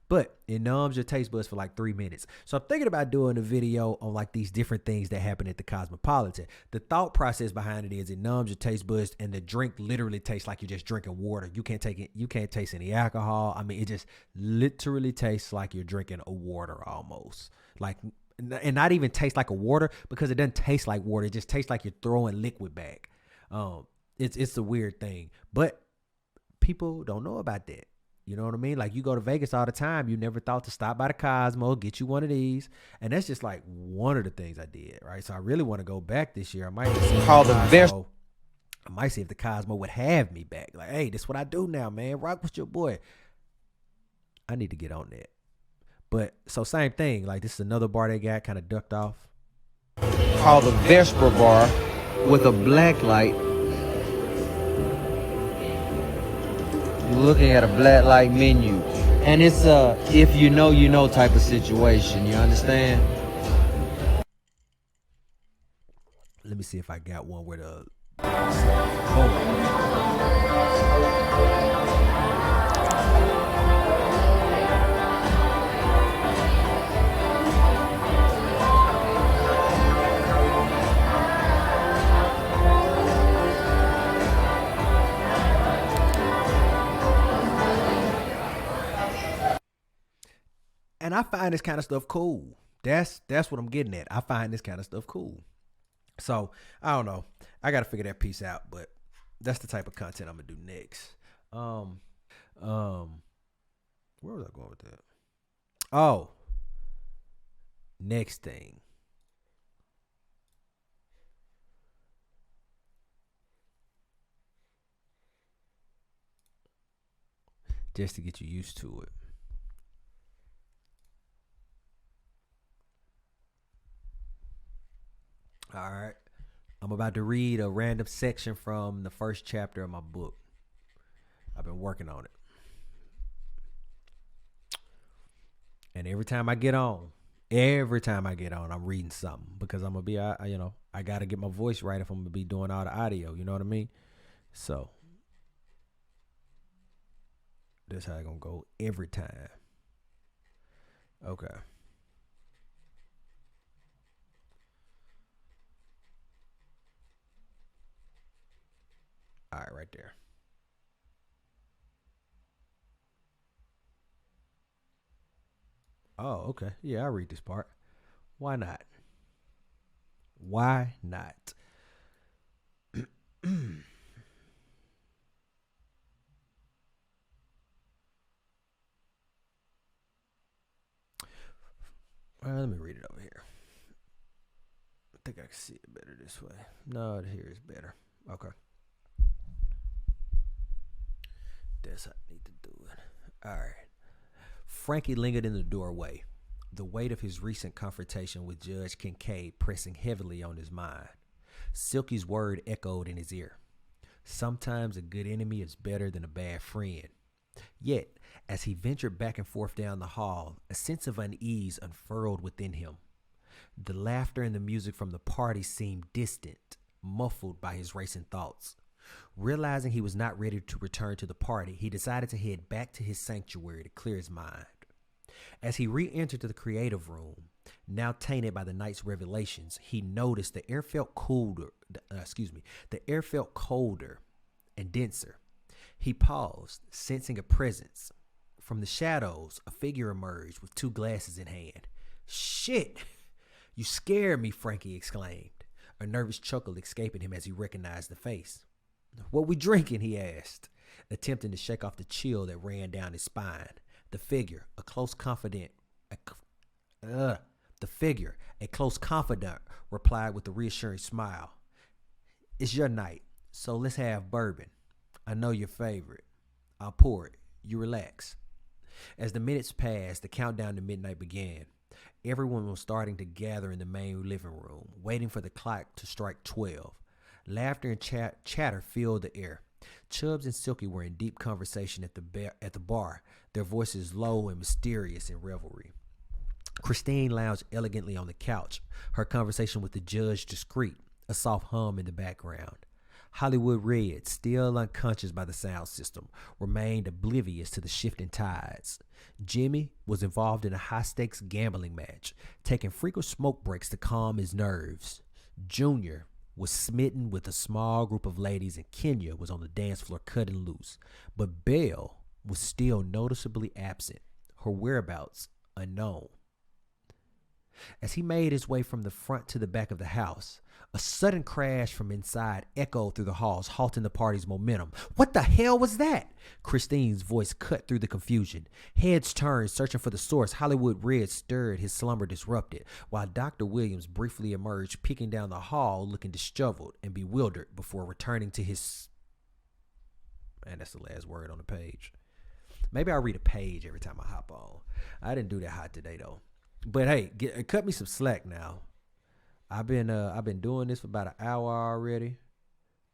but it numbs your taste buds for like 3 minutes. So I'm thinking about doing a video on like these different things that happen at the Cosmopolitan. The thought process behind it is it numbs your taste buds, and the drink literally tastes like you're just drinking water. You can't take it. You can't taste any alcohol. I mean, it just literally tastes like you're drinking a water almost. Like, and not even taste like a water, because it doesn't taste like water. It just tastes like you're throwing liquid back. It's a weird thing, but people don't know about that. You know what I mean? Like, you go to Vegas all the time. You never thought to stop by the Cosmo, get you one of these. And that's just like one of the things I did, right? So I really want to go back this year. I might see if the Cosmo would have me back. Like, hey, this is what I do now, man. Rock with your boy. I need to get on that. But so same thing. Like, this is another bar they got kind of ducked off. Called the Vesper Bar with a black light. You're looking at a black light menu, and it's a if you know type of situation. You understand? Let me see if I got one where the And I find this kind of stuff cool. That's what I'm getting at. I find this kind of stuff cool. So I don't know. I gotta figure that piece out, but that's the type of content I'm gonna do next. Where was I going with that? Oh, next thing. Just to get you used to it. All right. I'm about to read a random section from the first chapter of my book. I've been working on it. And every time I get on, I'm reading something, because I'm going to be, I got to get my voice right if I'm going to be doing all the audio. You know what I mean? So that's how it's going to go every time. Okay. All right, right there. Oh, okay. Yeah, I'll read this part. Why not? Why not? Let me read it over here. I think I can see it better this way. No, here is better. Okay. That's how I need to do it. All right. Frankie lingered in the doorway, the weight of his recent confrontation with Judge Kincaid pressing heavily on his mind. Silky's word echoed in his ear. Sometimes a good enemy is better than a bad friend. Yet, as he ventured back and forth down the hall, a sense of unease unfurled within him. The laughter and the music from the party seemed distant, muffled by his racing thoughts. Realizing he was not ready to return to the party, he decided to head back to his sanctuary to clear his mind. As he re-entered the creative room, now tainted by the night's revelations, he noticed the air felt colder. The air felt colder and denser. He paused, sensing a presence. From the shadows, a figure emerged with 2 glasses in hand. "Shit! You scared me," Frankie exclaimed, a nervous chuckle escaping him as he recognized the face. "What we drinking?" he asked, attempting to shake off the chill that ran down his spine. The figure, a close confidant, replied with a reassuring smile. "It's your night, so let's have bourbon. I know your favorite. I'll pour it. You relax." As the minutes passed, the countdown to midnight began. Everyone was starting to gather in the main living room, waiting for the clock to strike 12. Laughter and chatter filled the air. Chubbs and Silky were in deep conversation at the bar, their voices low and mysterious in revelry. Christine lounged elegantly on the couch, her conversation with the judge discreet, a soft hum in the background. Hollywood Red, still unconscious by the sound system, remained oblivious to the shifting tides. Jimmy was involved in a high-stakes gambling match, taking frequent smoke breaks to calm his nerves. Junior was smitten with a small group of ladies, and Kenya was on the dance floor cutting loose. But Belle was still noticeably absent, her whereabouts unknown. As he made his way from the front to the back of the house, a sudden crash from inside echoed through the halls, halting the party's momentum. What the hell was that? Christine's voice cut through the confusion. Heads turned, searching for the source. Hollywood Red stirred, his slumber disrupted, while Dr. Williams briefly emerged, peeking down the hall, looking disheveled and bewildered before returning to his... Man, that's the last word on the page. Maybe I'll read a page every time I hop on. I didn't do that hot today, though. But hey, cut me some slack now. I've been doing this for about an hour already,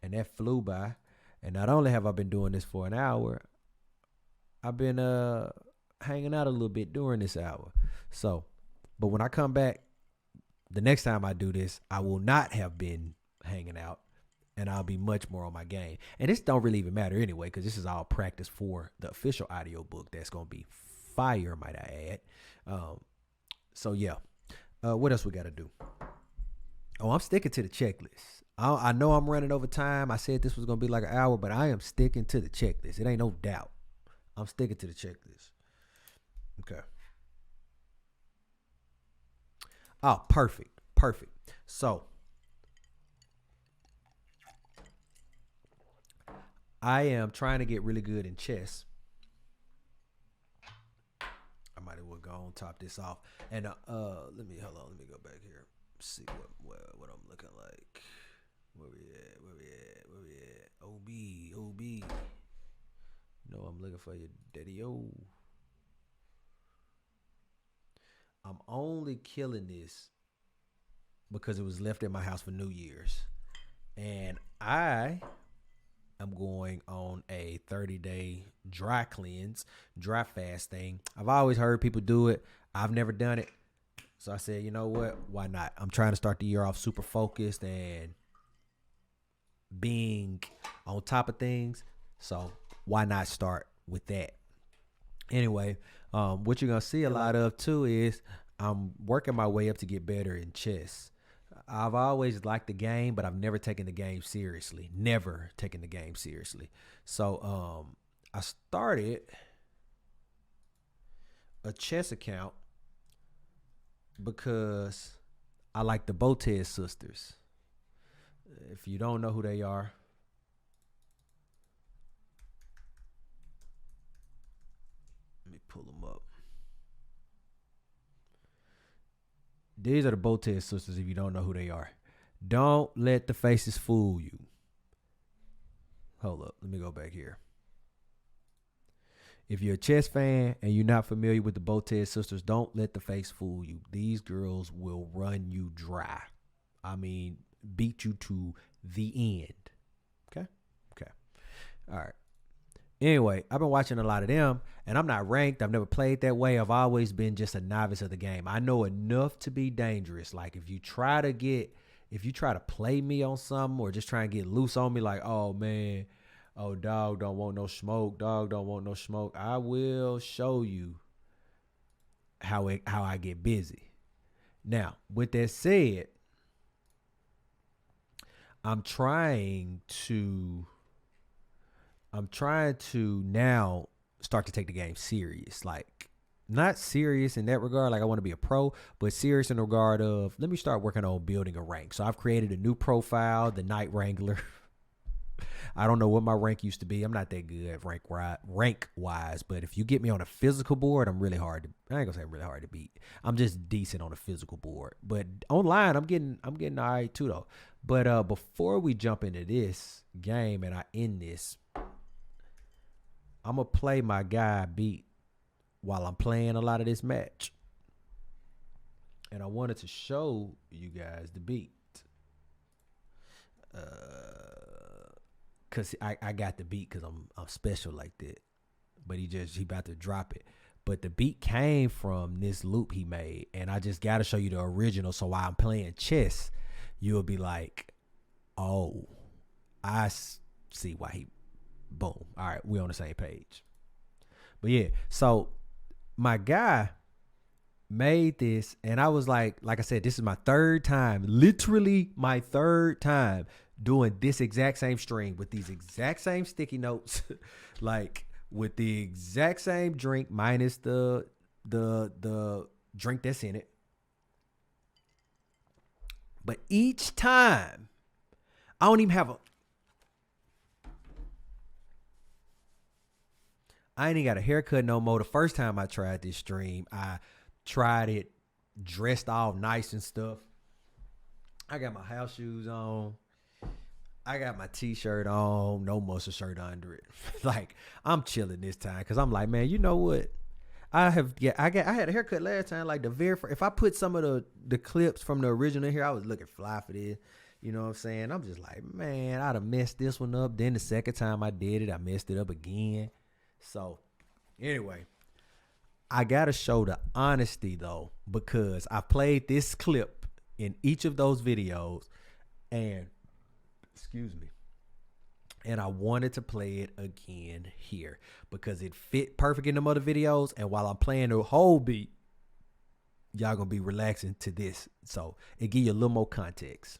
and that flew by. And not only have I been doing this for an hour, I've been hanging out a little bit during this hour. So, but when I come back, the next time I do this, I will not have been hanging out, and I'll be much more on my game. And this don't really even matter anyway, because this is all practice for the official audio book that's gonna be fire, might I add. So yeah, what else we got to do? Oh, I'm sticking to the checklist. I know I'm running over time. I said this was going to be like an hour, but I am sticking to the checklist. It ain't no doubt. I'm sticking to the checklist. Okay. Oh, perfect. Perfect. So, I am trying to get really good in chess. I might as well go on top this off. And let me go back here. See what I'm looking like. Where we at? OB. No, I'm looking for you, Daddy-o. I'm only killing this because it was left at my house for New Year's. And I am going on a 30-day dry fast thing. I've always heard people do it. I've never done it. So I said, you know what? Why not? I'm trying to start the year off super focused and being on top of things. So why not start with that? Anyway, what you're going to see a lot of too is I'm working my way up to get better in chess. I've always liked the game, but I've never taken the game seriously. So I started a chess account because I like the Botez sisters. If you don't know who they are, let me pull them up. These are the Botez sisters if you don't know who they are. Don't let the faces fool you. Hold up, let me go back here. If you're a chess fan and you're not familiar with the Botez sisters, don't let the face fool you. These girls will run you dry. I mean, beat you to the end. Okay? All right. Anyway, I've been watching a lot of them, and I'm not ranked. I've never played that way. I've always been just a novice of the game. I know enough to be dangerous. Like, if you try to play me on something or just try and get loose on me, like, oh, man, oh, dog don't want no smoke. I will show you how I get busy. Now, with that said, I'm trying to now start to take the game serious. Like, not serious in that regard, like I want to be a pro, but serious in the regard of, let me start working on building a rank. So I've created a new profile, the Night Wrangler. I don't know what my rank used to be. I'm not that good rank wise, but if you get me on a physical board, I ain't gonna say I'm really hard to beat. I'm just decent on a physical board. But online, I'm getting all right too though. But before we jump into this game and I end this, I'm gonna play my guy beat while I'm playing a lot of this match. And I wanted to show you guys the beat. Cause I got the beat because I'm special like that. But he about to drop it. But the beat came from this loop he made, and I just got to show you the original. So while I'm playing chess, you'll be like, oh, I see why he, boom. All right, we're on the same page. But yeah, so my guy made this, and I was like I said, this is my third time, literally my third time doing this exact same string with these exact same sticky notes, like with the exact same drink minus the drink that's in it. But each time, I don't even have I ain't even got a haircut no more. The first time I tried this stream, I tried it dressed all nice and stuff. I got my house shoes on. I got my t-shirt on, no muscle shirt under it. Like, I'm chilling this time because I'm like, man, you know what? I had a haircut last time. Like, if I put some of the clips from the original here, I was looking fly for this. You know what I'm saying? I'm just like, man, I'd have messed this one up. Then the second time I did it, I messed it up again. So, anyway, I got to show the honesty, though, because I played this clip in each of those videos, and excuse me, and I wanted to play it again here because it fit perfect in them other videos. And while I'm playing the whole beat, y'all gonna be relaxing to this, so it give you a little more context.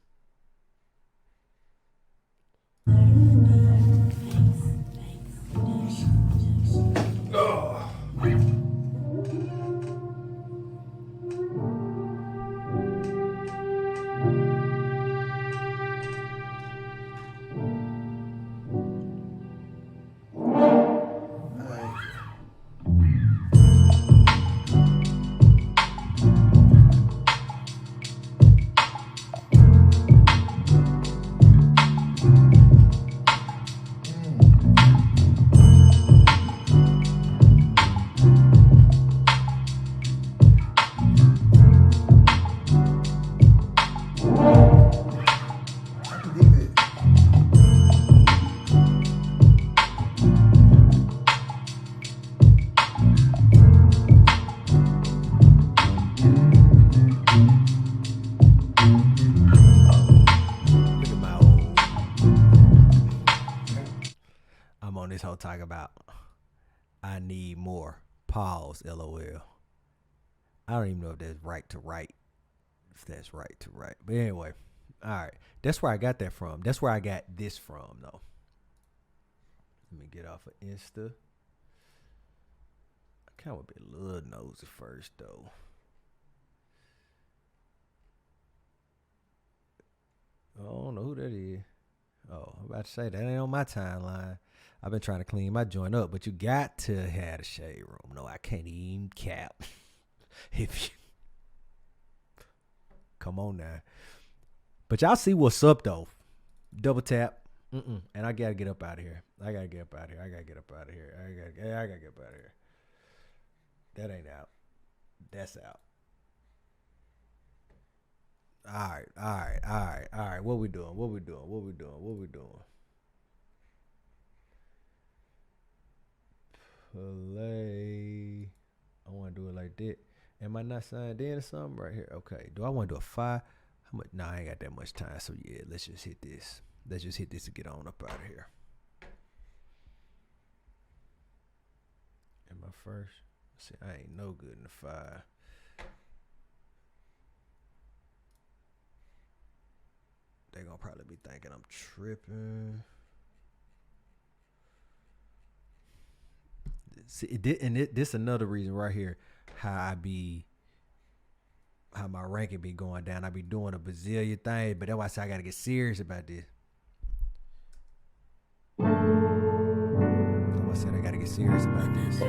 Talk about I need more. Pause. LOL. I don't even know if that's right to write. If that's right to write. But anyway. Alright. That's where I got that from. That's where I got this from though. Let me get off of Insta. I kinda would be a little nosy first though. I don't know who that is. Oh, I'm about to say that ain't on my timeline. I've been trying to clean my joint up, but you got to have a shade room. No, I can't even cap. If you come on now. But y'all see what's up though. Double tap. And I gotta get up out of here. I gotta get up out of here. I gotta get up out of here. I gotta get up out of here. That ain't out. That's out. All right. What we doing? Play. I want to do it like that. Am I not signed in or something right here? Okay. Do I want to do a 5? How much? Nah, I ain't got that much time. So yeah, let's just hit this. Let's just hit this to get on up out of here. Am I first? See, I ain't no good in the 5. They gonna probably be thinking I'm tripping. See, this another reason right here how my ranking be going down. I be doing a bazillion things, but that's why I say I gotta get serious about this. That's why I said I gotta get serious about this.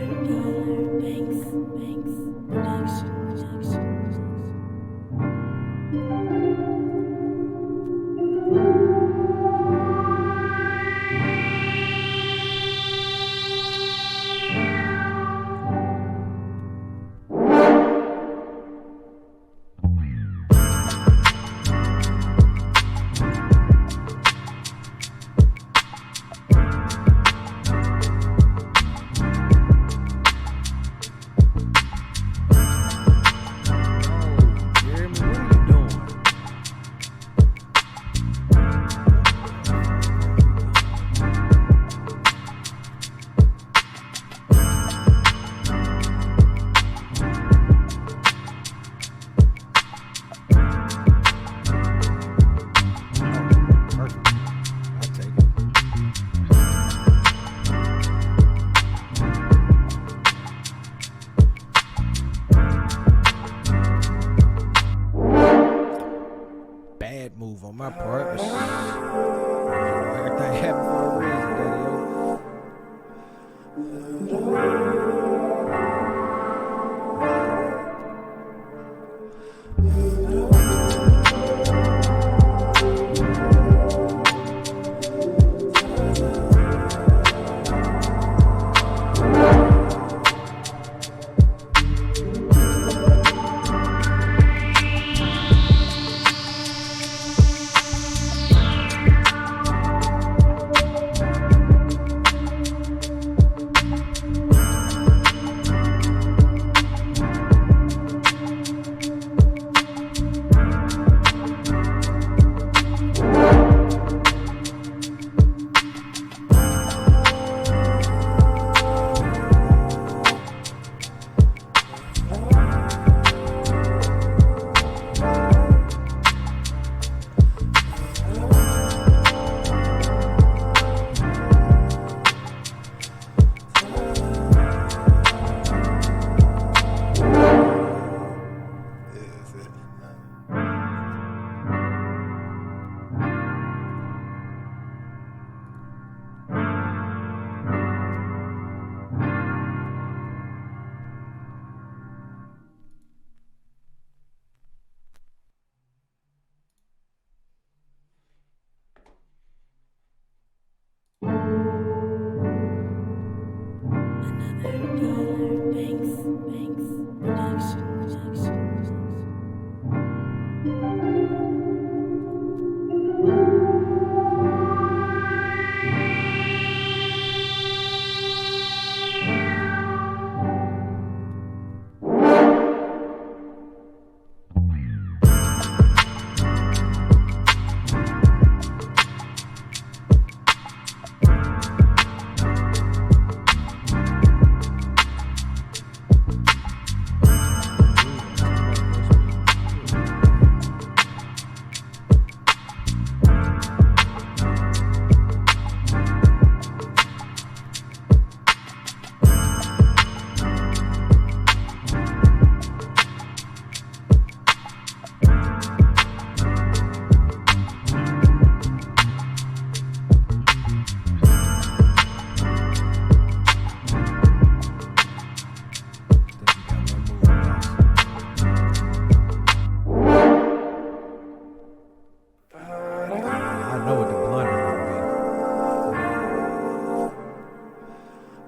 I know what the blunder will be.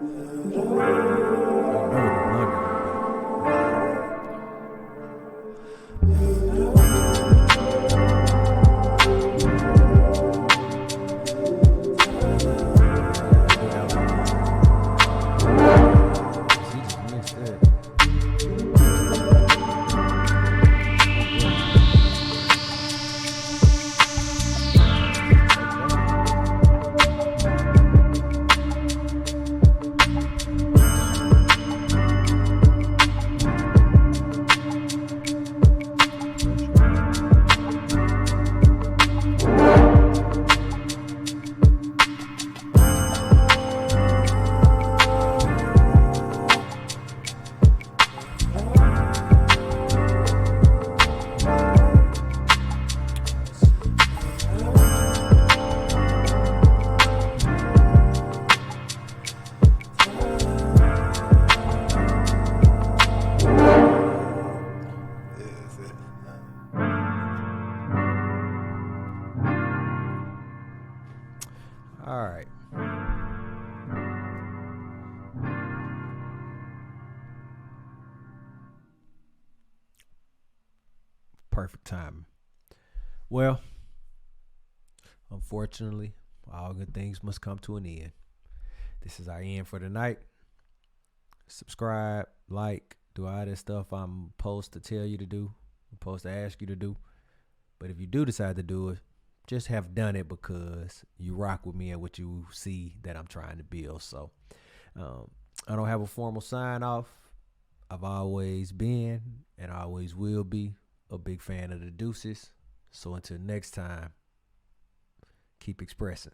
I know what the blunder will be. He just missed that. All right. Perfect timing. Well, unfortunately, all good things must come to an end. This is our end for the night. Subscribe, like, do all that stuff I'm supposed to tell you to do, I'm supposed to ask you to do. But if you do decide to do it, just have done it because you rock with me and what you see that I'm trying to build. So I don't have a formal sign off. I've always been and always will be a big fan of the deuces. So until next time, keep expressing.